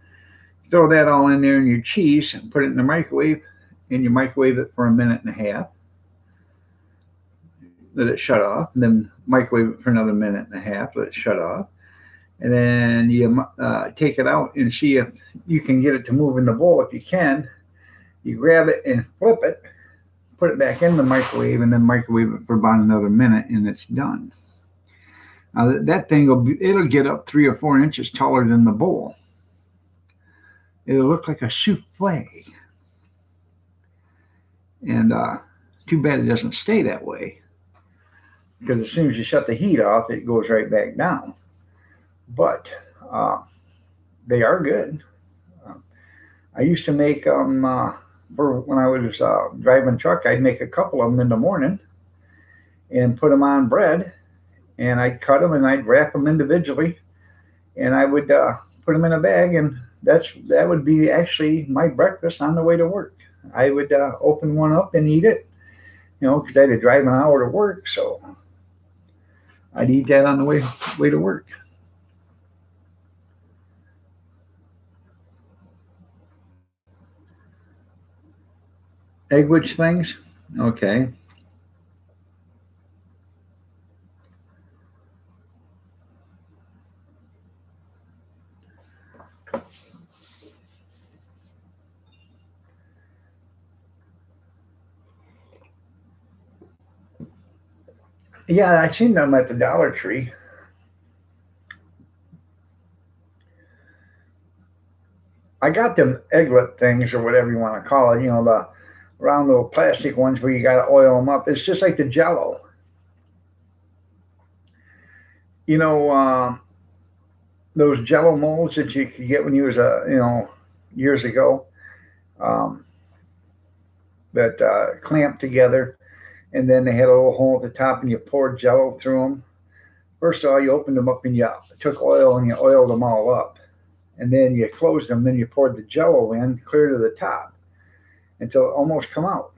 Throw that all in there and your cheese and put it in the microwave, and you microwave it for a minute and a half. Let it shut off, and then microwave it for another minute and a half. Let it shut off, and then you take it out and see if you can get it to move in the bowl. If you can, you grab it and flip it, put it back in the microwave, and then microwave it for about another minute, and it's done. Now that thing it'll get up 3 or 4 inches taller than the bowl. It'll look like a souffle, and too bad it doesn't stay that way, because as soon as you shut the heat off, it goes right back down. But uh, they are good. I used to make them for when I was driving truck. I'd make a couple of them in the morning and put them on bread, and I'd cut them and I'd wrap them individually, and I would put them in a bag, and that would be actually my breakfast on the way to work. I would open one up and eat it, because I had to drive an hour to work, so I'd eat that on the way to work. Eggwich things, okay. Yeah, I seen them at the Dollar Tree. I got them egglet things or whatever you want to call it. The round little plastic ones where you got to oil them up. It's just like the Jello. You know, those Jello molds that you could get when you was years ago, um, that clamped together, and then they had a little hole at the top, and you poured Jello through them. First of all, you opened them up and you took oil and you oiled them all up, and then you closed them. Then you poured the Jello in clear to the top until it almost come out.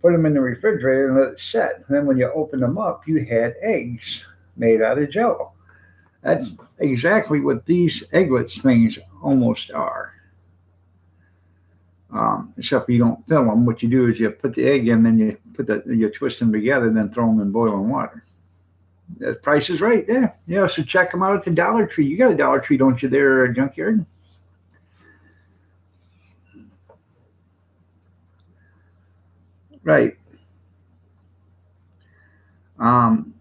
Put them in the refrigerator and let it set. And then when you opened them up, you had eggs made out of Jello. That's exactly what these egglets things almost are. Except you don't fill them. What you do is you put the egg in, then you twist them together, then throw them in boiling water. The price is right there. So check them out at the Dollar Tree. You got a Dollar Tree, don't you, there, Junkyard? Right. Um,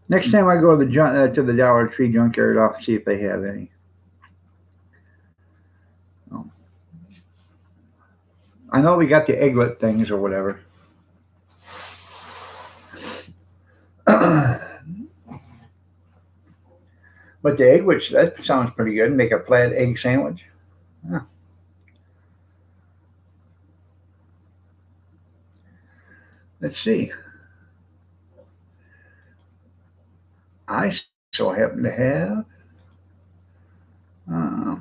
Next time I go to the Dollar Tree Junkyard, I'll see if they have any. Oh. I know we got the egglet things or whatever. But the egg, which that sounds pretty good. Make a flat egg sandwich. Yeah. Let's see. I so happen to have. Uh,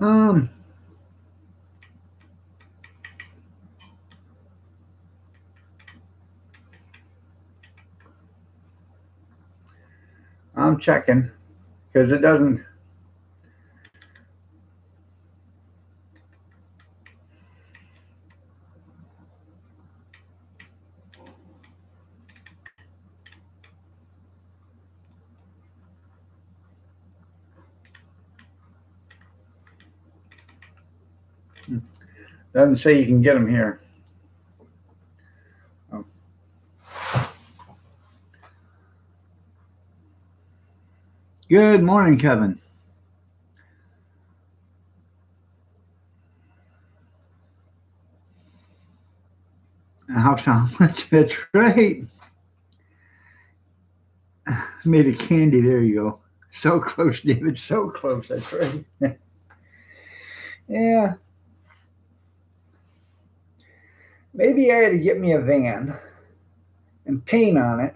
um, I'm checking because it doesn't. Doesn't say you can get them here. Oh. Good morning, Kevin. How much? That's right. Made a candy. There you go. So close, David. So close. That's right. Yeah. Maybe I had to get me a van and paint on it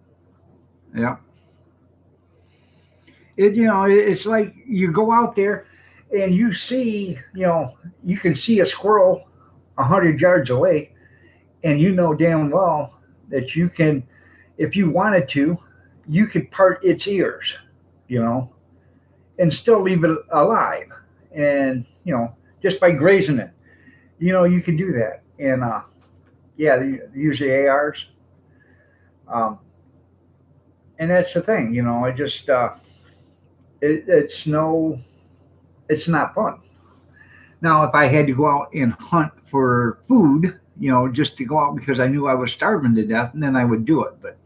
Yeah. It's like you go out there and you see, you can see a squirrel 100 yards away, and you know damn well that you can, if you wanted to, you could part its ears, you know, and still leave it alive, and just by grazing it, you can do that, and yeah, they use the ARs, um, and that's the thing, I just it's no, it's not fun. Now, if I had to go out and hunt for food, just to go out because I knew I was starving to death, and then I would do it. But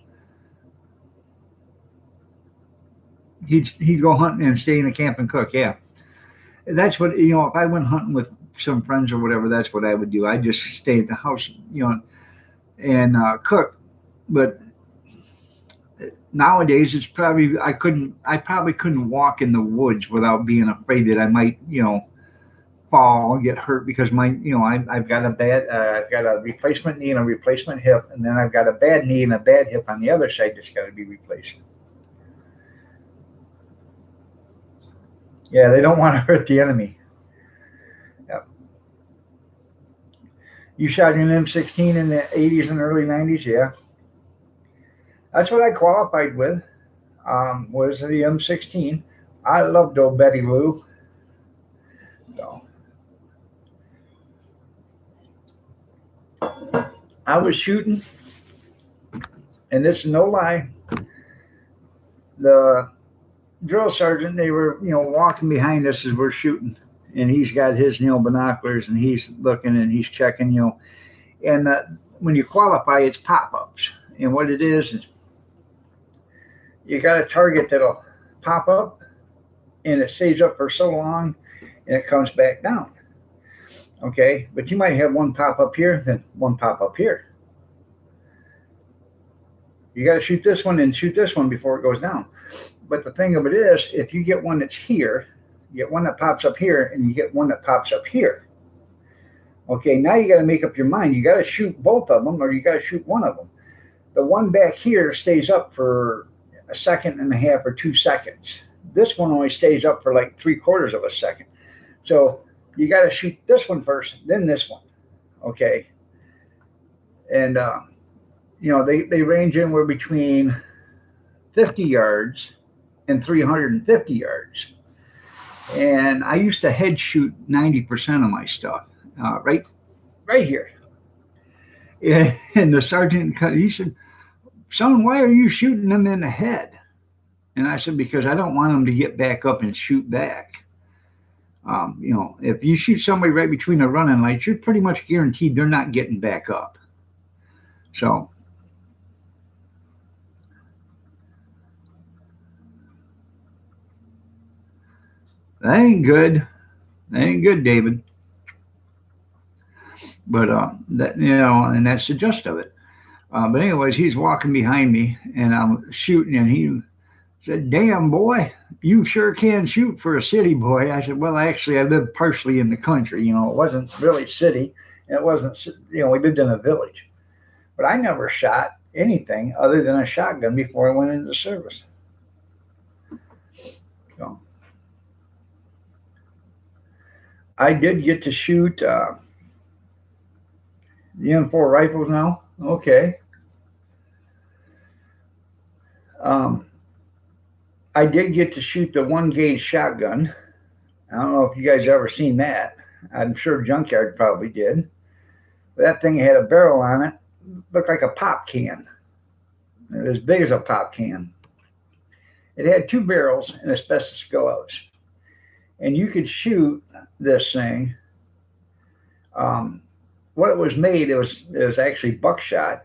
he'd go hunting and stay in a camp and cook. Yeah, that's what If I went hunting with some friends or whatever, that's what I would do. I'd just stay at the house, and cook. But nowadays, it's probably I probably couldn't walk in the woods without being afraid that I might, fall, get hurt because I've got I've got a replacement knee and a replacement hip, and then I've got a bad knee and a bad hip on the other side that's got to be replaced. Yeah, they don't want to hurt the enemy. Yeah. You shot an M16 in the 80s and early 90s, yeah. That's what I qualified with. Was the M16. I loved old Betty Lou. So I was shooting, and this is no lie. The drill sergeant, they were, walking behind us as we're shooting, and he's got his, binoculars, and he's looking and he's checking, and when you qualify, it's pop-ups, and what it is you got a target that'll pop up, and it stays up for so long, and it comes back down. Okay, but you might have one pop up here, then one pop up here. You got to shoot this one and shoot this one before it goes down. But the thing of it is, if you get one that's here, you get one that pops up here, and you get one that pops up here. Okay, now you got to make up your mind. You got to shoot both of them, or you got to shoot one of them. The one back here stays up for a second and a half or 2 seconds. This one only stays up for like 3/4 of a second. So you got to shoot this one first, then this one. Okay, and they range anywhere between 50 yards and 350 yards. And I used to head shoot 90% of my stuff, right here. And the sergeant, he said, "Son, why are you shooting them in the head?" And I said, "Because I don't want them to get back up and shoot back. If you shoot somebody right between the running lights, you're pretty much guaranteed they're not getting back up." So that ain't good. That ain't good, David. But and that's the gist of it. But anyways, he's walking behind me, and I'm shooting, and he said, "Damn boy, you sure can shoot for a city boy." I said, "Well, actually, I lived partially in the country. It wasn't really city. It wasn't. We lived in a village, but I never shot anything other than a shotgun before I went into the service." So I did get to shoot the M4 rifles now. Okay. Um, I did get to shoot the 1 gauge shotgun. I don't know if you guys ever seen that. I'm sure Junkyard probably did. But that thing had a barrel on it, looked like a pop can. It was as big as a pop can. It had 2 barrels and asbestos gloves, and you could shoot this thing. Um, what it was made, it was actually buckshot.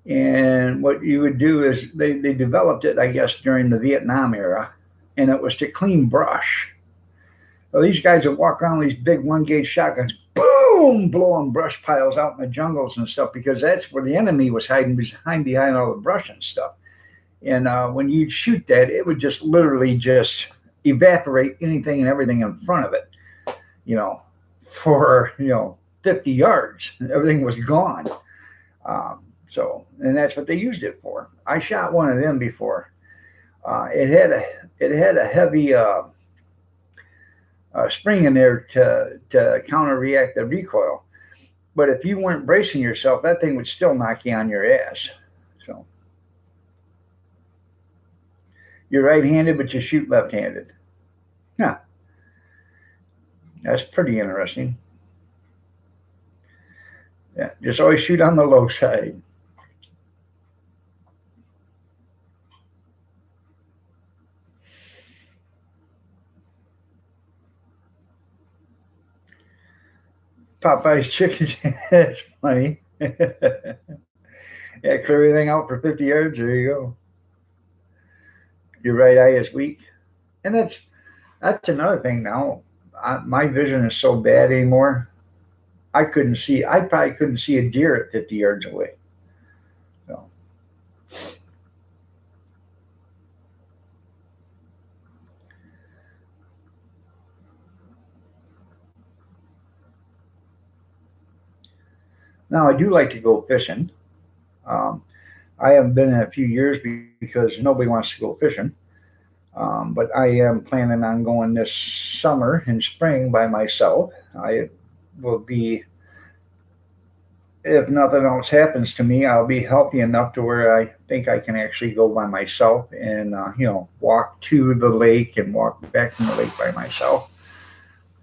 And what you would do is they developed it, I guess, during the Vietnam era, and it was to clean brush. So these guys would walk around with these big 1 gauge shotguns, boom, blowing brush piles out in the jungles and stuff, because that's where the enemy was hiding behind all the brush and stuff. And when you'd shoot that, it would just literally just evaporate anything and everything in front of it, you know, for 50 yards. Everything was gone. And that's what they used it for. I shot one of them before. It had a heavy spring in there to counter-react the recoil. But if you weren't bracing yourself, that thing would still knock you on your ass. So you're right-handed, but you shoot left-handed. Yeah, that's pretty interesting. Yeah, just always shoot on the low side. Popeye's chickens. That's funny. Yeah, clear everything out for 50 yards. There you go. Your right eye is weak, and that's another thing. Now, my vision is so bad anymore. I couldn't see. I probably couldn't see a deer at 50 yards away. So, now I do like to go fishing. Um, I haven't been in a few years because nobody wants to go fishing. But I am planning on going this summer and spring by myself. I will be, if nothing else happens to me, I'll be healthy enough to where I think I can actually go by myself and, walk to the lake and walk back from the lake by myself.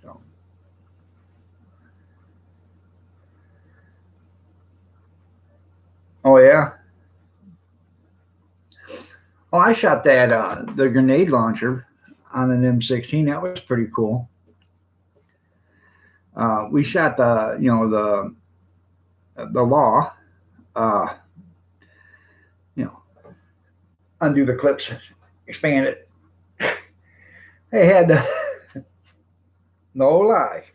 So, oh, yeah. Oh, I shot the grenade launcher on an M16. That was pretty cool. We shot the law, uh, you know, undo the clips, expand it. They had, no lie,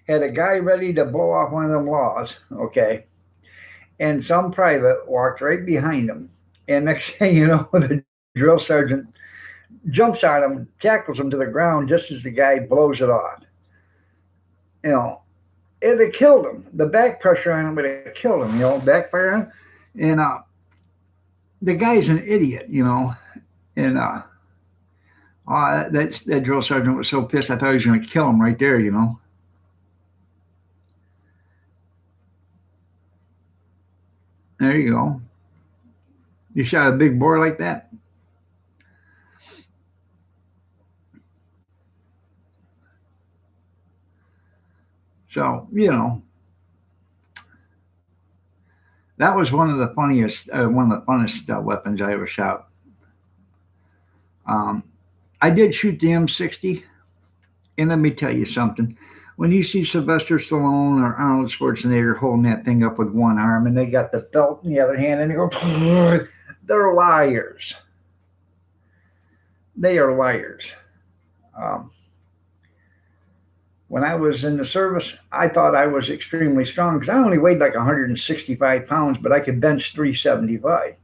had a guy ready to blow off one of them laws, okay, and some private walked right behind him. And next thing you know, the drill sergeant jumps on him, tackles him to the ground just as the guy blows it off. You know, it had killed him. The back pressure on him would have killed him, backfire on him. And the guy's an idiot, and that drill sergeant was so pissed. I thought he was going to kill him right there. There you go. You shot a big boar like that. So that was one of the funnest weapons I ever shot. Um, I did shoot the M60, and let me tell you something. When you see Sylvester Stallone or Arnold Schwarzenegger holding that thing up with one arm, and they got the belt in the other hand, and they go, they're liars. They are liars. Um, when I was in the service, I thought I was extremely strong because I only weighed like 165 pounds, but I could bench 375.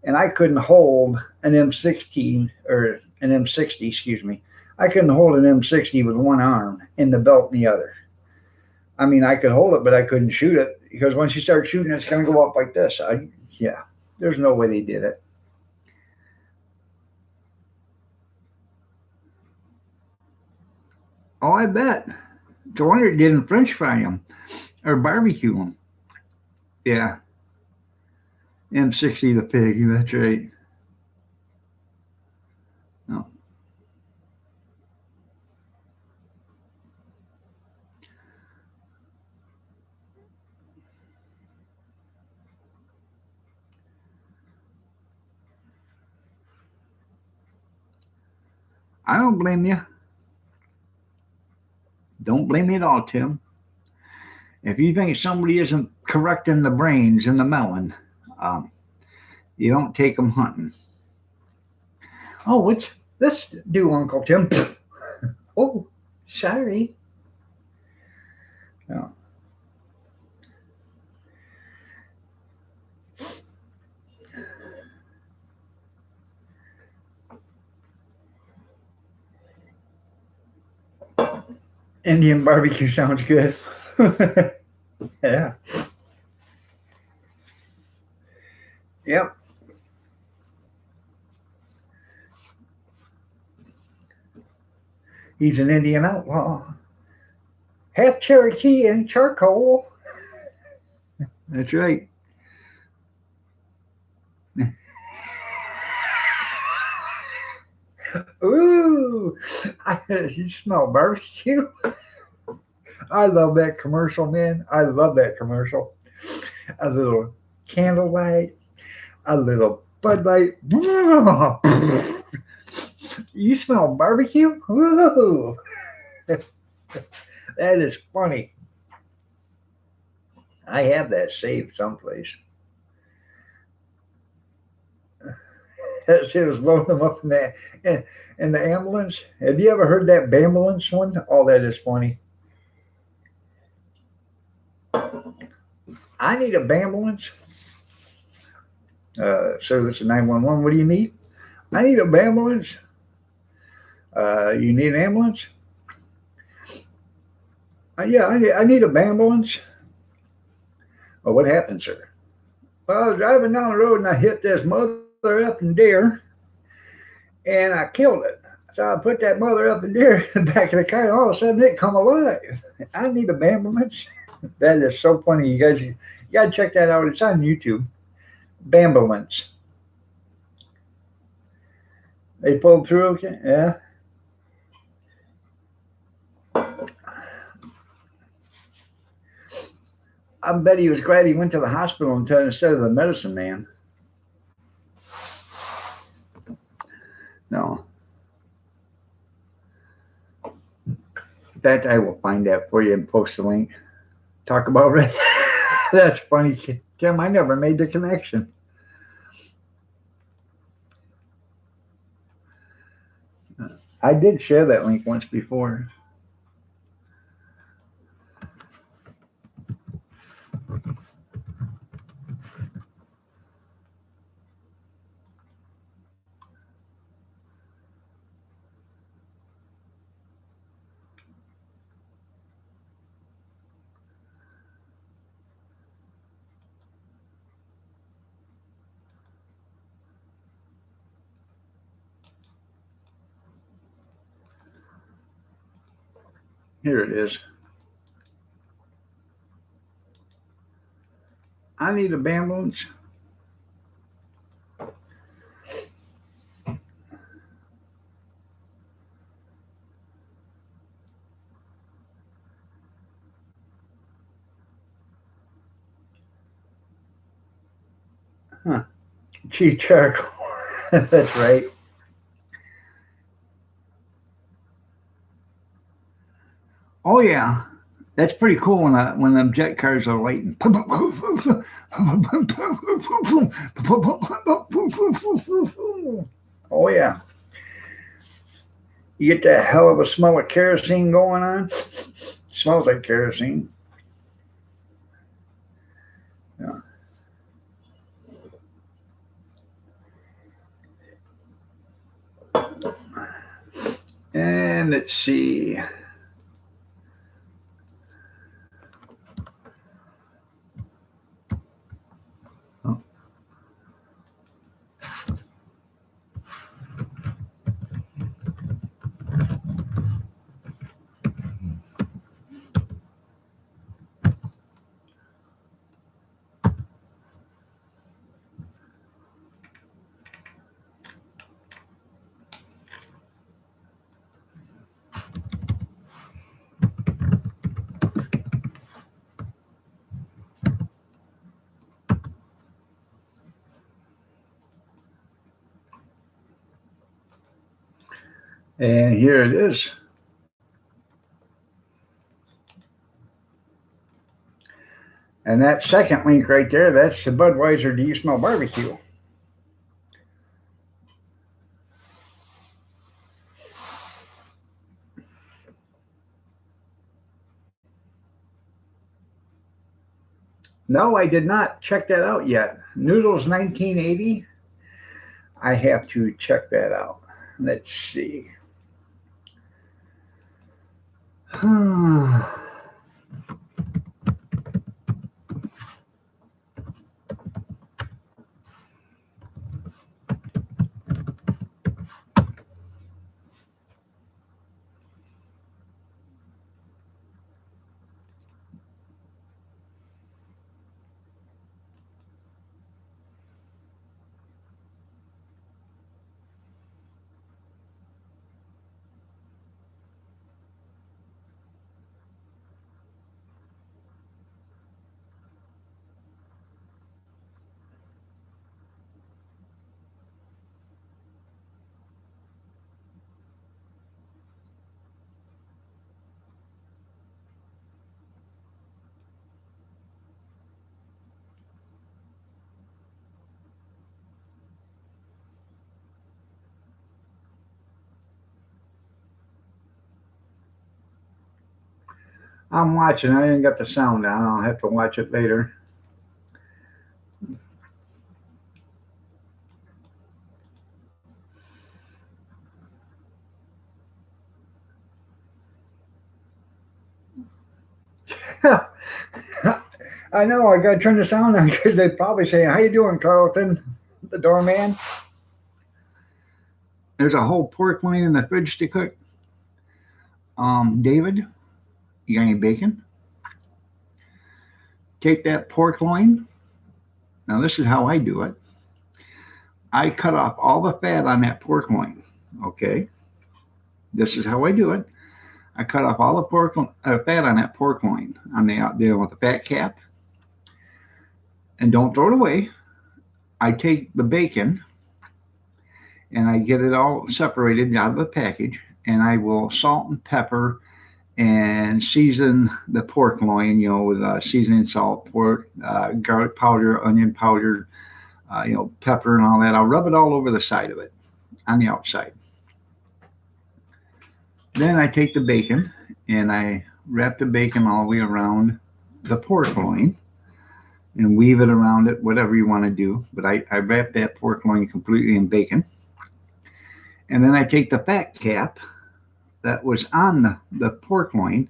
And I couldn't hold an M16 or an M60, excuse me. I couldn't hold an M60 with one arm and the belt in the other. I mean, I could hold it, but I couldn't shoot it because once you start shooting, it's going to go up like this. Yeah, there's no way they did it. Oh, I bet. It's a wonder it didn't French fry them or barbecue them. Yeah, M60 the pig. That's right. No, I don't blame you. Don't blame me at all, Tim. If you think somebody isn't correcting the brains in the melon, um, you don't take them hunting. Oh, what's this do, Uncle Tim? Oh, sorry. No. Indian barbecue sounds good. Yeah. Yep. He's an Indian outlaw. Half Cherokee and charcoal. That's right. Ooh, you smell barbecue? I love that commercial, man. I love that commercial. A little candlelight, a little Bud Light. You smell barbecue? Ooh, that is funny. I have that saved someplace. It was loading them up in the ambulance. Have you ever heard that Bambulance one? Oh, that is funny. I need a Bambulance. Service of 911. What do you need? I need a Bambulance. You need an ambulance? Yeah, I need a ambulance. Well, what happened, sir? Well, I was driving down the road and I hit this mother up and deer and I killed it. So I put that mother up and deer in the back of the car and all of a sudden it come alive. I need a ambulance. That is so funny. You gotta check that out. It's on YouTube. Bambulance. They pulled through, okay? Yeah. I bet he was glad he went to the hospital instead of the medicine man. No. In fact, I will find that for you and post the link. Talk about it. That's funny, Tim. I never made the connection. I did share that link once before. Here it is. I need a ambulance. Huh. Gee, charcoal. That's right. Oh yeah, that's pretty cool when them jet cars are lighting. Oh yeah, you get that hell of a smell of kerosene going on. Smells like kerosene. Yeah. And let's see. And here it is. And that second link right there, that's the Budweiser Do You Smell Barbecue? No, I did not check that out yet. Noodles 1980. I have to check that out. Let's see. I'm watching. I didn't get the sound down. I'll have to watch it later. I know. I got to turn the sound on because they probably say, "How you doing, Carlton, the doorman?" There's a whole pork loin in the fridge to cook. David, you got any bacon? Take that pork loin. Now this is how I do it. I cut off all the fat on that pork loin. Okay, this is how I do it. I cut off all the fat on that pork loin on the out there with the fat cap, and don't throw it away. I take the bacon and I get it all separated out of the package, and I will salt and pepper and season the pork loin, with seasoning salt, pork, garlic powder, onion powder, pepper and all that. I'll rub it all over the side of it on the outside. Then I take the bacon and I wrap the bacon all the way around the pork loin and weave it around it, whatever you want to do. But I wrap that pork loin completely in bacon. And then I take the fat cap that was on the pork loin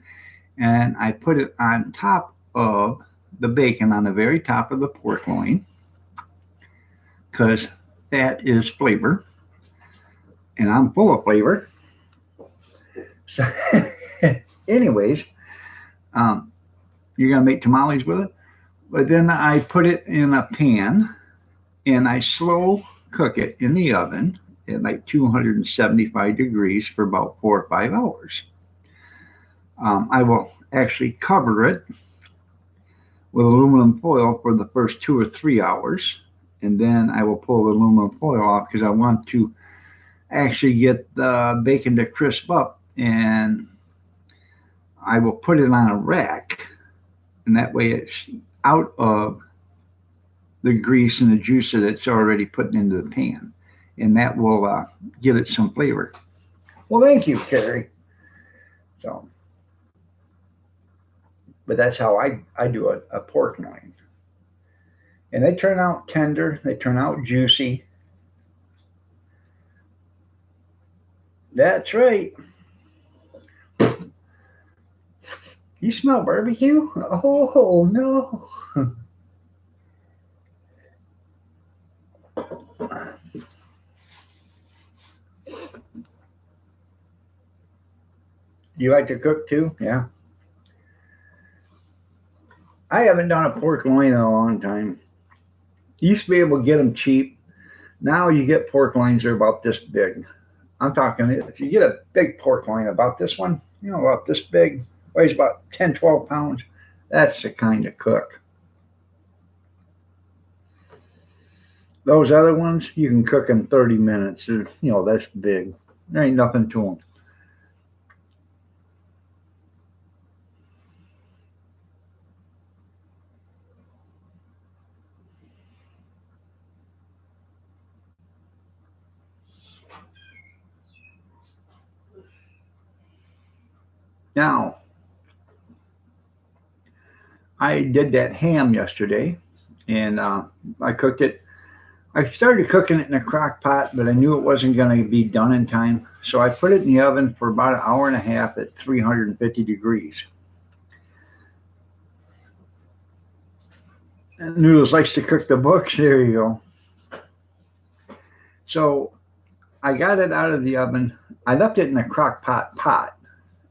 and I put it on top of the bacon on the very top of the pork loin because fat is flavor and I'm full of flavor. So, anyways, you're going to make tamales with it. But then I put it in a pan and I slow cook it in the oven at like 275 degrees for about 4 or 5 hours. I will actually cover it with aluminum foil for the first 2 or 3 hours. And then I will pull the aluminum foil off because I want to actually get the bacon to crisp up. And I will put it on a rack. And that way it's out of the grease and the juice that it's already put into the pan. And that will give it some flavor. Well, thank you, Carrie. So, but that's how I do a pork loin. And they turn out tender. They turn out juicy. That's right. You smell barbecue? Oh, no. You like to cook too? Yeah. I haven't done a pork loin in a long time. You used to be able to get them cheap. Now you get pork loins that are about this big. I'm talking, if you get a big pork loin about this one, about this big, weighs about 10, 12 pounds, that's the kind of cook. Those other ones, you can cook in 30 minutes. That's big. There ain't nothing to them. Now, I did that ham yesterday, and I cooked it. I started cooking it in a crock pot, but I knew it wasn't going to be done in time. So I put it in the oven for about an hour and a half at 350 degrees. And Noodles likes to cook the books. There you go. So I got it out of the oven. I left it in a crock pot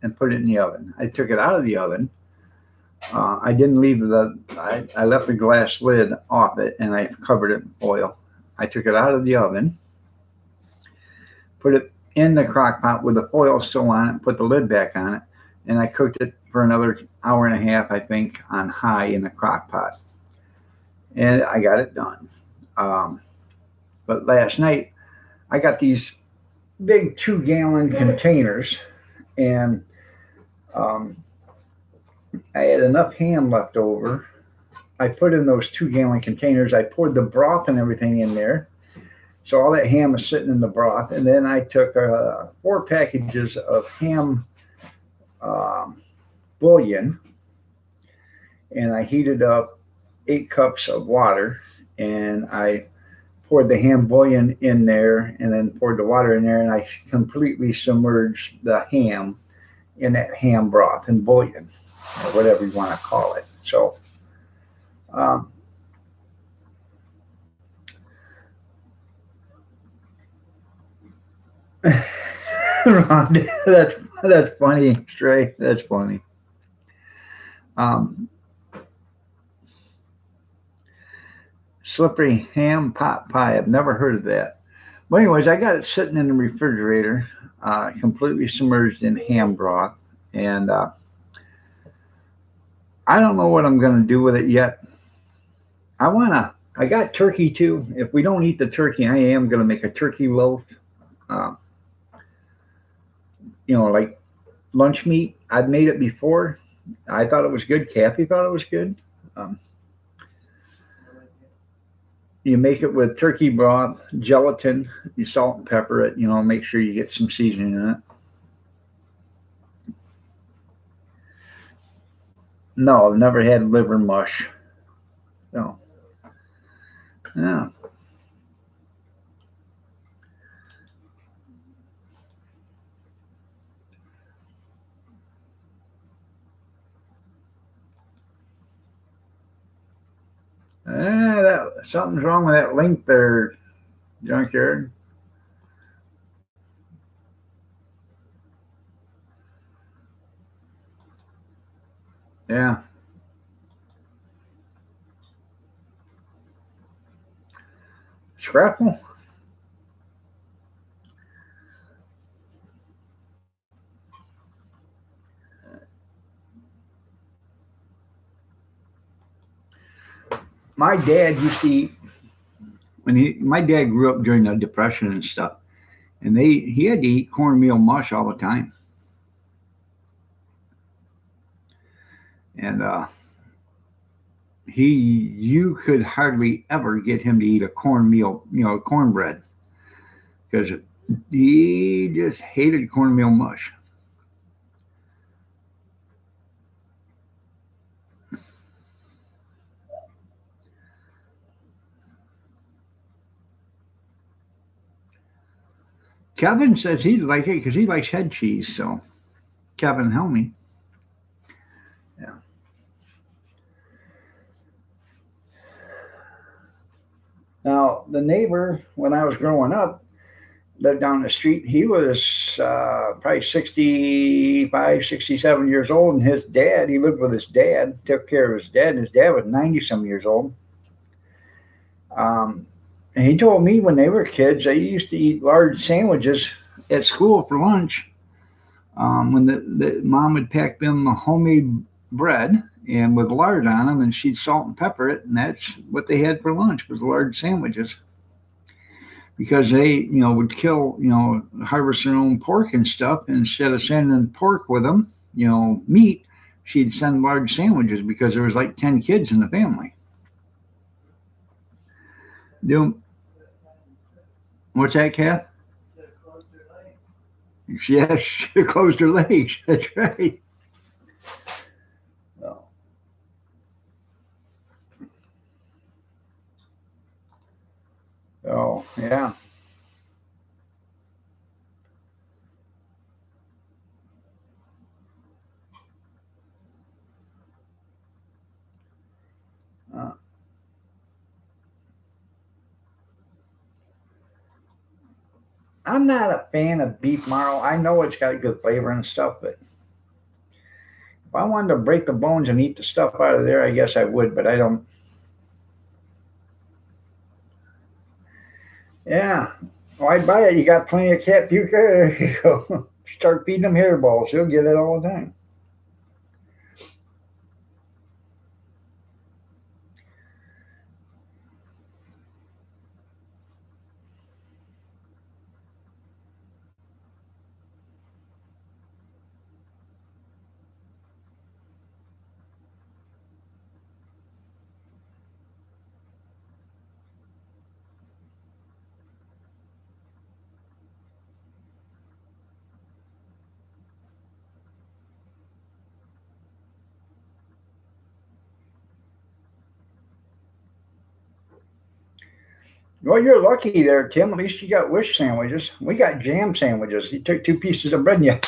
and put it in the oven. I took it out of the oven. I didn't leave I left the glass lid off it and I covered it in foil. I took it out of the oven, put it in the crock pot with the foil still on it, put the lid back on it, and I cooked it for another hour and a half, I think, on high in the crock pot. And I got it done. But last night, I got these big 2-gallon containers, and I had enough ham left over. I put in those 2-gallon containers. I poured the broth and everything in there. So all that ham is sitting in the broth. And then I took 4 packages of ham bouillon, and I heated up 8 cups of water, and I poured the ham bouillon in there, and then poured the water in there, and I completely submerged the ham in that ham broth and bouillon, or whatever you want to call it. So, um, Ron, that's funny, Stray. That's funny. Um, Slippery ham pot pie. I've never heard of that. But anyways, I got it sitting in the refrigerator, completely submerged in ham broth, and I don't know what I'm going to do with it yet. I wanna. I got turkey too. If we don't eat the turkey, I am going to make a turkey loaf. Uh, like lunch meat. I've made it before. I thought it was good. Kathy thought it was good. Um, you make it with turkey broth, gelatin. You salt and pepper it. Make sure you get some seasoning in it. No, I've never had liver mush. No. Yeah. Something's wrong with that link there, Junkyard. Yeah. Scrapple? My dad used to eat my dad grew up during the depression and stuff, and he had to eat cornmeal mush all the time. And he you could hardly ever get him to eat a cornmeal, cornbread, because he just hated cornmeal mush. Kevin says he'd like it because he likes head cheese. So Kevin Helmy. Yeah. Now the neighbor when I was growing up lived down the street. He was probably 65, 67 years old, and his dad. He lived with his dad, took care of his dad, and his dad was 90 some years old. Um, and he told me when they were kids, they used to eat large sandwiches at school for lunch. When the mom would pack them homemade bread and with lard on them, and she'd salt and pepper it, and that's what they had for lunch was large sandwiches. Because they, would kill, harvest their own pork and stuff. And instead of sending pork with them, meat, she'd send large sandwiches because there was like 10 kids in the family. Do what's that, Kath? Yes, she closed her legs. That's right. Oh, oh yeah. Uh, I'm not a fan of beef marrow. I know it's got good flavor and stuff, but if I wanted to break the bones and eat the stuff out of there, I guess I would, but I don't. Yeah. Well, I'd buy it. You got plenty of cat puke there. You go. Start feeding them hairballs. You'll get it all the time. Well, you're lucky there, Tim. At least you got wish sandwiches. We got jam sandwiches. You took two pieces of bread and you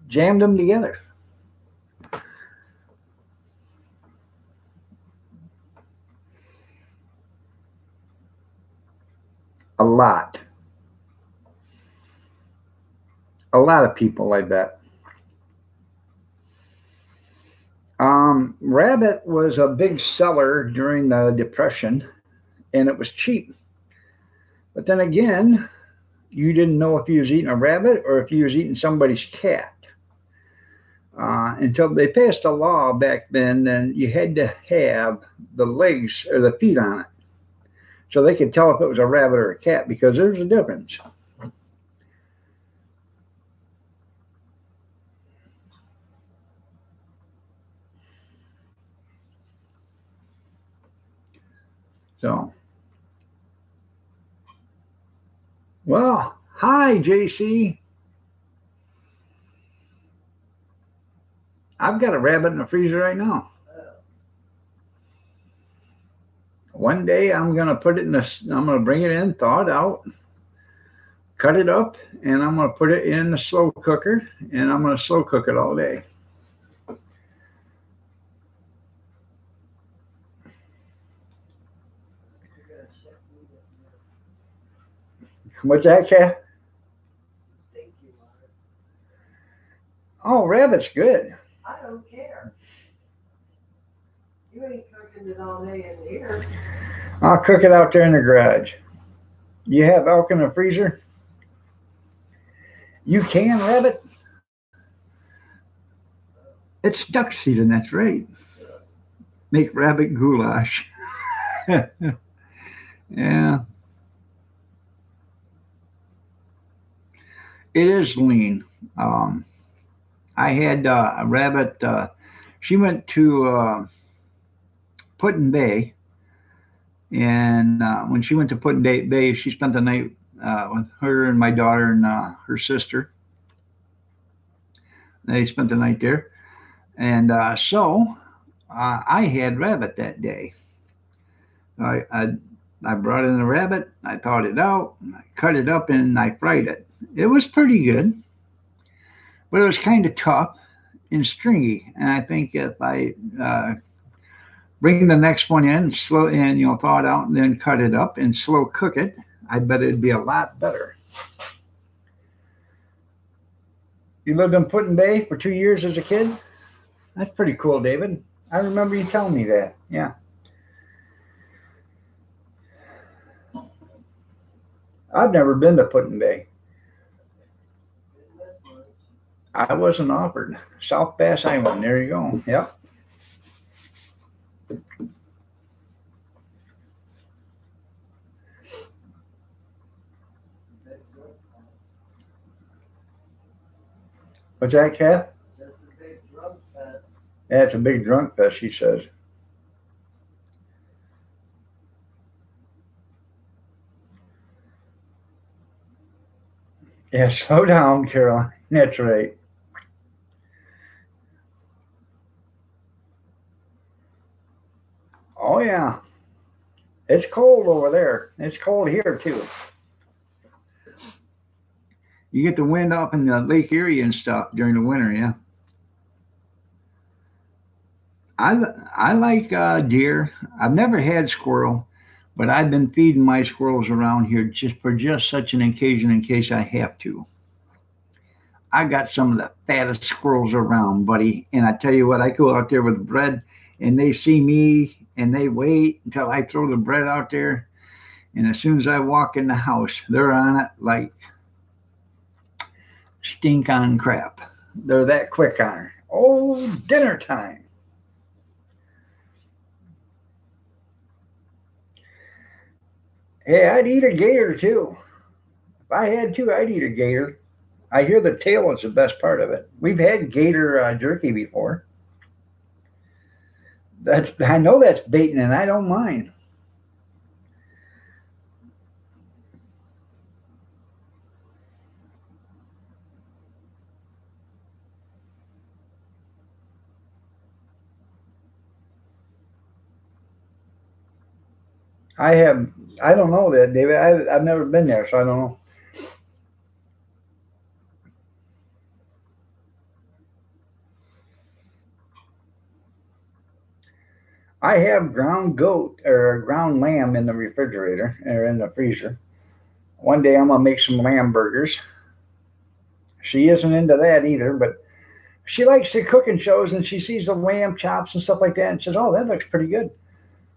jammed them together. A lot. A lot of people, I bet. Rabbit was a big seller during the Depression, and it was cheap. But then again, you didn't know if you was eating a rabbit or if you was eating somebody's cat. Until they passed a law back then you had to have the legs or the feet on it, so they could tell if it was a rabbit or a cat because there's a difference. So, well, hi JC. I've got a rabbit in the freezer right now. One day I'm gonna put it in this. I'm gonna bring it in, thaw it out, cut it up, and I'm gonna put it in the slow cooker, and I'm gonna slow cook it all day. What's that, cat? Oh, rabbit's good. I'll cook it out there in the garage. You have elk in the freezer? You can rabbit? It's duck season, that's right. Make rabbit goulash. Yeah, it is lean. Um, I had a rabbit. She went to Put-in-Bay, and when she went to Put-in-Bay, she spent the night with her and my daughter and her sister. They spent the night there, and I had rabbit that day. I brought in the rabbit, I thawed it out, I cut it up, and I fried it. It was pretty good, but it was kind of tough and stringy. And I think if I bring the next one in, slow and thaw it out, and then cut it up and slow cook it, I bet it'd be a lot better. You lived in Put-in-Bay for 2 years as a kid? That's pretty cool, David. I remember you telling me that. Yeah. I've never been to Put-in-Bay. I wasn't offered. South Bass Island. There you go. Yep. What's that, Kath? Yeah, it's a big drunk fest, she says. Yeah, slow down, Caroline. That's right. Oh, yeah. It's cold over there. It's cold here, too. You get the wind up in the Lake Erie and stuff during the winter, yeah. I, I like deer. I've never had squirrel, but I've been feeding my squirrels around here just for just such an occasion in case I have to. I got some of the fattest squirrels around, buddy. And I tell you what, I go out there with bread and they see me and they wait until I throw the bread out there. And as soon as I walk in the house, they're on it like stink on crap. They're that quick on her. Oh, dinner time. Hey, I'd eat a gator too. If I had to, I'd eat a gator. I hear the tail is the best part of it. We've had gator jerky before. That's I know that's baiting, and I don't mind. I don't know that, David. I've never been there, so I don't know. I have ground goat or ground lamb in the refrigerator or in the freezer. One day I'm gonna make some lamb burgers. She isn't into that either, but she likes the cooking shows and she sees the lamb chops and stuff like that and says, "Oh, that looks pretty good.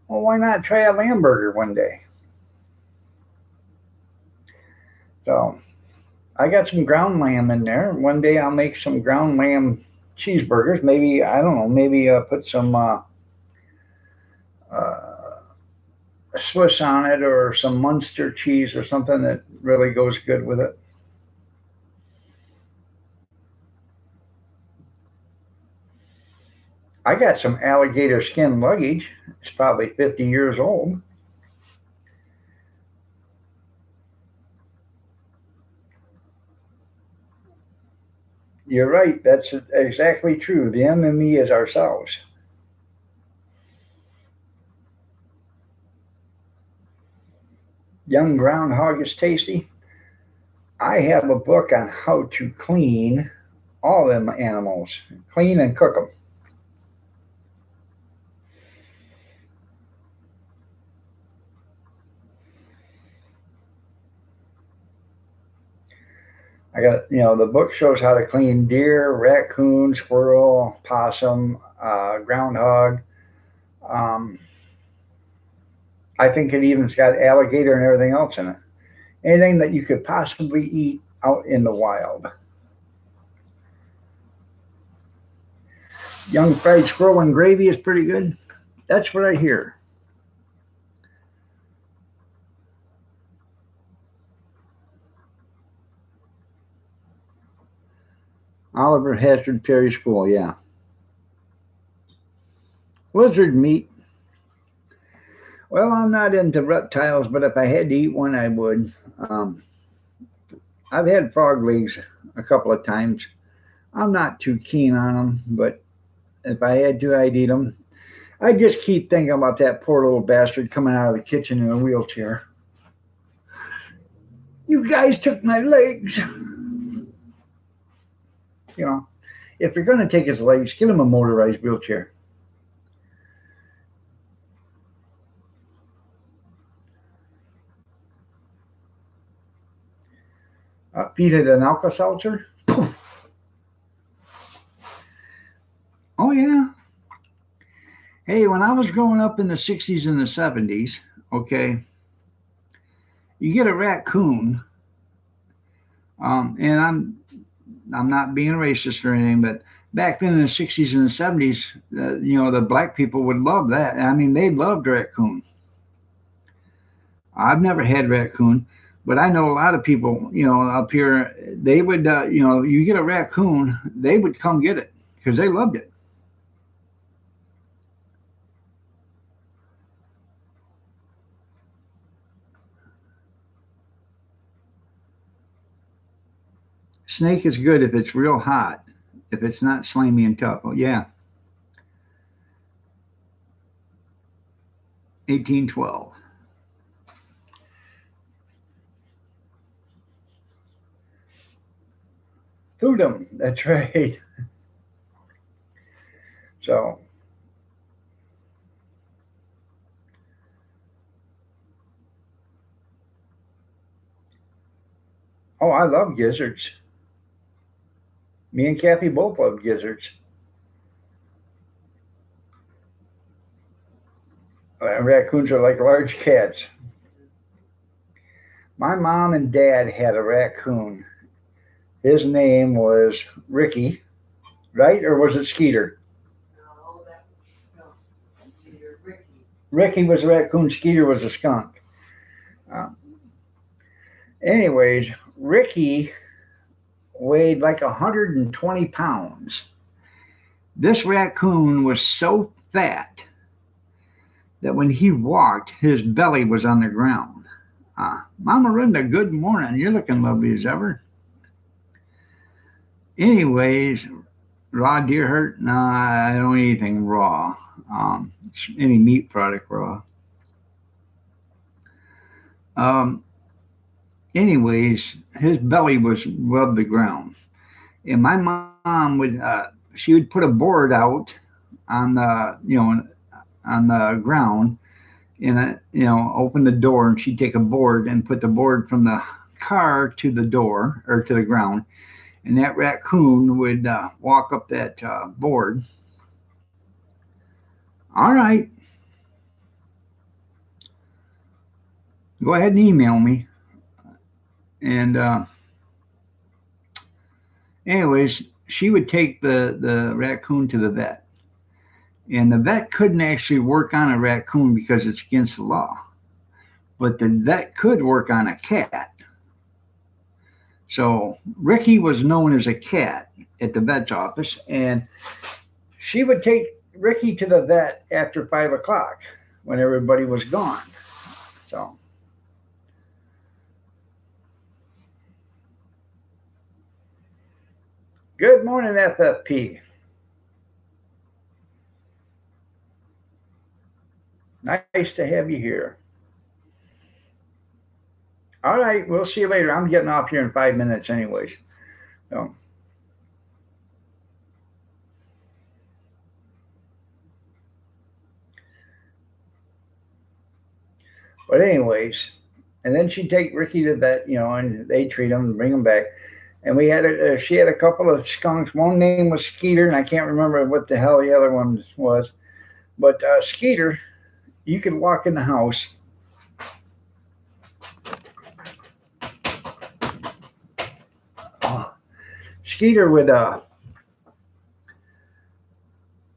Well, why not try a lamb burger one day?" So I got some ground lamb in there. One day I'll make some ground lamb cheeseburgers. Maybe I don't know. Maybe put some uh, Swiss on it or some Munster cheese or something that really goes good with it. I got some alligator skin luggage. It's probably 50 years old. You're right. That's exactly true. The enemy is ourselves. Young groundhog is tasty. I have a book on how to clean all them animals, clean and cook them. I got, the book shows how to clean deer, raccoon, squirrel, possum, groundhog. Um, I think it even's got alligator and everything else in it. Anything that you could possibly eat out in the wild. Young fried squirrel and gravy is pretty good. That's what I hear. Oliver Hazard Perry School, yeah. Lizard meat. Well, I'm not into reptiles, but if I had to eat one, I would. Um, I've had frog legs a couple of times. I'm not too keen on them, but if I had to, I'd eat them. I just keep thinking about that poor little bastard coming out of the kitchen in a wheelchair. You guys took my legs. You know, if you're going to take his legs, get him a motorized wheelchair. Feed it an Alka Seltzer. Oh, yeah. Hey, when I was growing up in the 60s and the 70s, okay, you get a raccoon, and I'm not being racist or anything, but back then in the 60s and the 70s, the black people would love that. I mean, they loved raccoon. I've never had raccoon, but I know a lot of people, up here, they would, you get a raccoon, they would come get it because they loved it. Snake is good if it's real hot. If it's not slimy and tough, oh yeah, 1812. Foodum, that's right. So, oh, I love gizzards. Me and Kathy both love gizzards. Raccoons are like large cats. My mom and dad had a raccoon. His name was Ricky, right? Or was it Skeeter? Ricky was a raccoon, Skeeter was a skunk. Uh, anyways, Ricky weighed like 120 pounds. This raccoon was so fat that when he walked, his belly was on the ground. Mama Linda, good morning. You're looking lovely as ever. Anyways, raw deer hurt? Nah, I don't eat anything raw. Any meat product raw. Um, anyways, his belly was above the ground, and my mom would she would put a board out on the on the ground, and open the door, and she'd take a board and put the board from the car to the door or to the ground, and that raccoon would walk up that board. All right, go ahead and email me. And anyways, she would take the raccoon to the vet, and the vet couldn't actually work on a raccoon because it's against the law, but the vet could work on a cat. So Ricky was known as a cat at the vet's office, and she would take Ricky to the vet after 5 o'clock when everybody was gone. So good morning, FFP. Nice to have you here. All right, we'll see you later. I'm getting off here in 5 minutes, anyways. So, but anyways, and then she'd take Ricky to that, and they treat him and bring him back. And she had a couple of skunks. One name was Skeeter, and I can't remember what the hell the other one was. But Skeeter, you could walk in the house. Oh, Skeeter would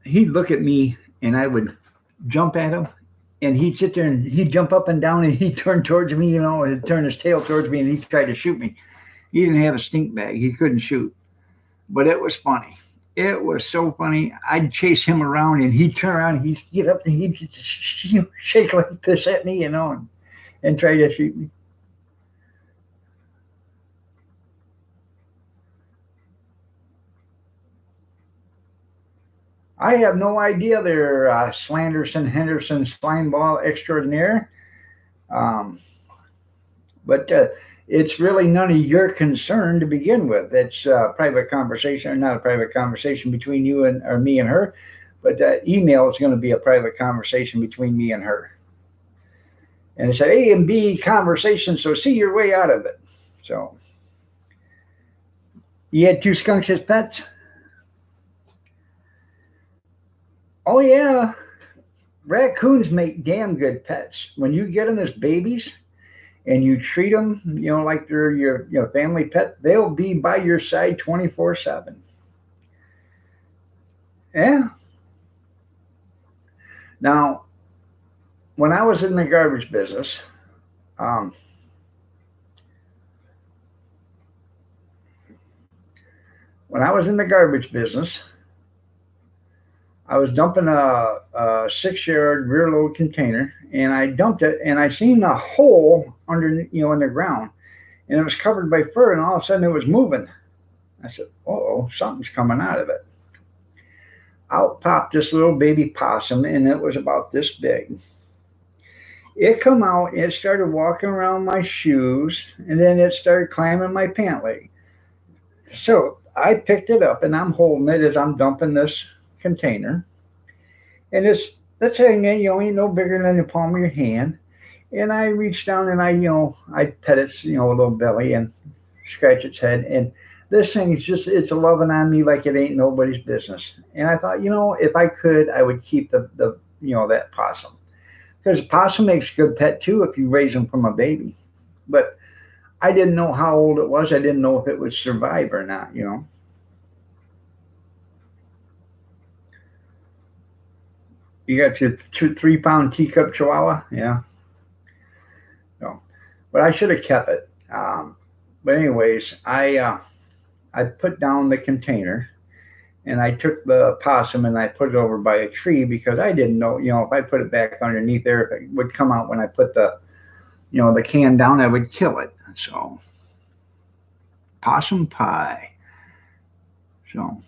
he'd look at me, and I would jump at him, and he'd sit there and he'd jump up and down, and he'd turn towards me, he'd turn his tail towards me, and he'd try to shoot me. He didn't have a stink bag. He couldn't shoot. But it was funny. It was so funny. I'd chase him around, and he'd turn around, and he'd get up, and he'd shake like this at me, and try to shoot me. I have no idea there, Slanderson Henderson Slineball extraordinaire. Um, but it's really none of your concern to begin with. It's a private conversation, or not a private conversation between you and or me and her, but email is going to be a private conversation between me and her. And it's an A and B conversation, so see your way out of it. So, you had two skunks as pets? Oh, yeah. Raccoons make damn good pets. When you get them as babies, and you treat them, like they're your family pet, they'll be by your side 24/7. Yeah. Now, when I was in the garbage business, um, when I was in the garbage business, I was dumping a 6 yard rear load container, and I dumped it, and I seen a hole under, in the ground, and it was covered by fur, and all of a sudden it was moving. I said, "Oh, something's coming out of it." Out popped this little baby possum, and it was about this big. It come out, and it started walking around my shoes, and then it started climbing my pant leg. So I picked it up, and I'm holding it as I'm dumping this container. And the thing, ain't no bigger than the palm of your hand. And I reached down, and I pet its, little belly and scratch its head. And this thing is it's loving on me like it ain't nobody's business. And I thought, if I could, I would keep the that possum. Because possum makes a good pet too if you raise them from a baby. But I didn't know how old it was. I didn't know if it would survive or not. You got your 3 pound teacup chihuahua? Yeah. No. But I should have kept it. But anyways, I put down the container, and I took the possum, and I put it over by a tree because I didn't know, if I put it back underneath there, if it would come out when I put the can down, I would kill it. So possum pie. So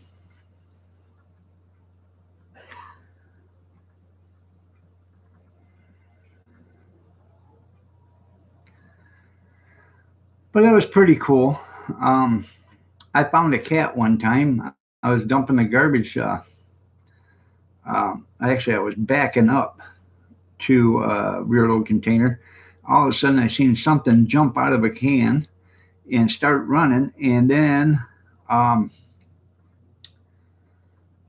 But it was pretty cool. I found a cat one time. I was dumping the garbage. Actually, I was backing up to a rear load container. All of a sudden, I seen something jump out of a can and start running, and then um,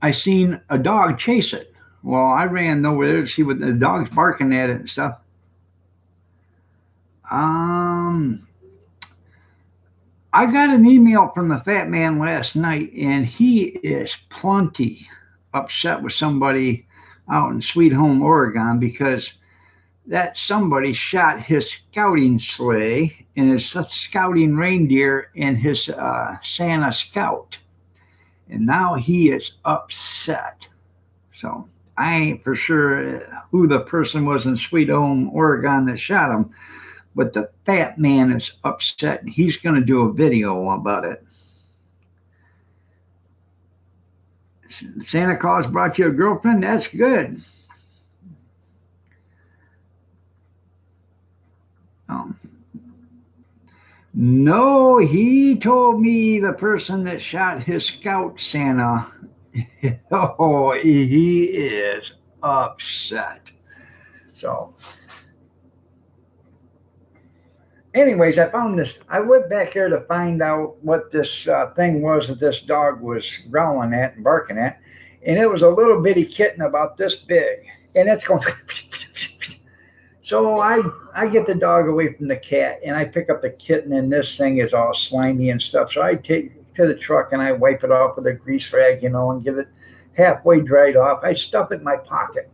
I seen a dog chase it. Well, I ran over there to see what the dog's barking at it and stuff. Um, I got an email from the fat man last night, and he is plenty upset with somebody out in Sweet Home, Oregon, because that somebody shot his scouting sleigh and his scouting reindeer and his Santa Scout. And now he is upset. So I ain't for sure who the person was in Sweet Home, Oregon that shot him, but the fat man is upset and he's going to do a video about it. Santa Claus brought you a girlfriend? That's good. Um, no, he told me the person that shot his scout Santa, oh, he is upset. So, anyways, I found this. I went back here to find out what this thing was that this dog was growling at and barking at. And it was a little bitty kitten about this big. And it's going. So I get the dog away from the cat and I pick up the kitten, and this thing is all slimy and stuff. So I take it to the truck and I wipe it off with a grease rag, and get it halfway dried off. I stuff it in my pocket.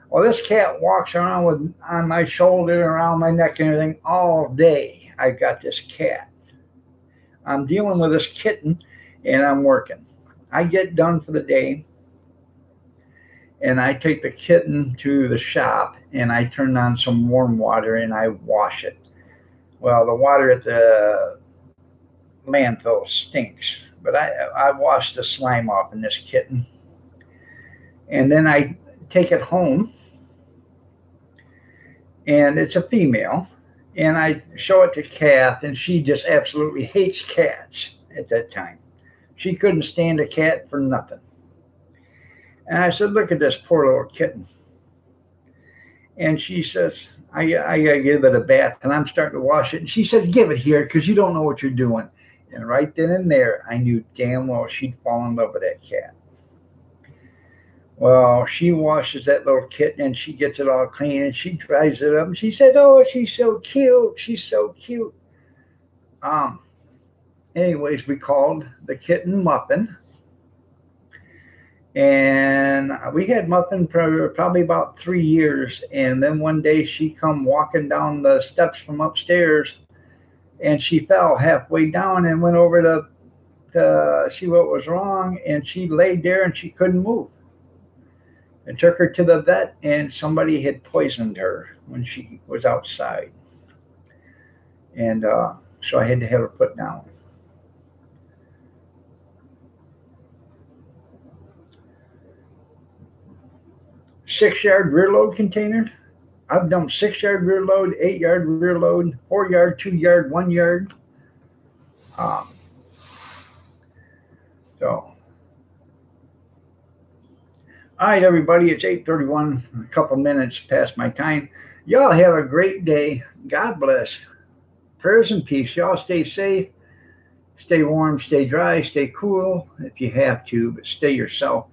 Well, this cat walks around on my shoulder and around my neck and everything all day. I've got this cat. I'm dealing with this kitten and I'm working. I get done for the day and I take the kitten to the shop and I turn on some warm water and I wash it. Well, the water at the landfill stinks, but I wash the slime off in this kitten. And then I take it home, and it's a female, and I show it to Kath, and she just absolutely hates cats at that time. She couldn't stand a cat for nothing. And I said, look at this poor little kitten. And she says, I gotta give it a bath, and I'm starting to wash it. And she said, give it here, because you don't know what you're doing. And right then and there, I knew damn well she'd fall in love with that cat. Well, she washes that little kitten and she gets it all clean and she dries it up. And she said, oh, she's so cute. She's so cute. Um, Anyways, we called the kitten Muffin. And we had Muffin for probably about 3 years. And then one day she come walking down the steps from upstairs and she fell halfway down and went over to see what was wrong. And she laid there and she couldn't move. I took her to the vet and somebody had poisoned her when she was outside. And so I had to have her put down. Six-yard rear load container. I've dumped 6-yard rear load, 8-yard rear load, 4-yard, 2-yard, 1-yard. So, all right, everybody, it's 8:31, a couple minutes past my time. Y'all have a great day. God bless. Prayers and peace. Y'all stay safe, stay warm, stay dry, stay cool if you have to, but stay yourself.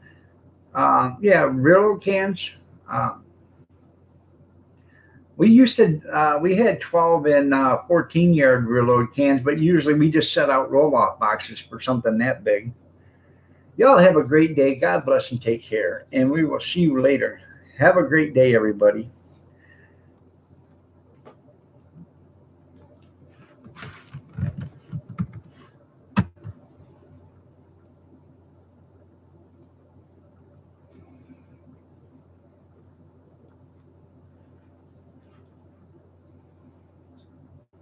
Yeah, rear load cans. We had 12 and 14-yard rear load cans, but usually we just set out roll-off boxes for something that big. Y'all have a great day. God bless and take care. And we will see you later. Have a great day, everybody.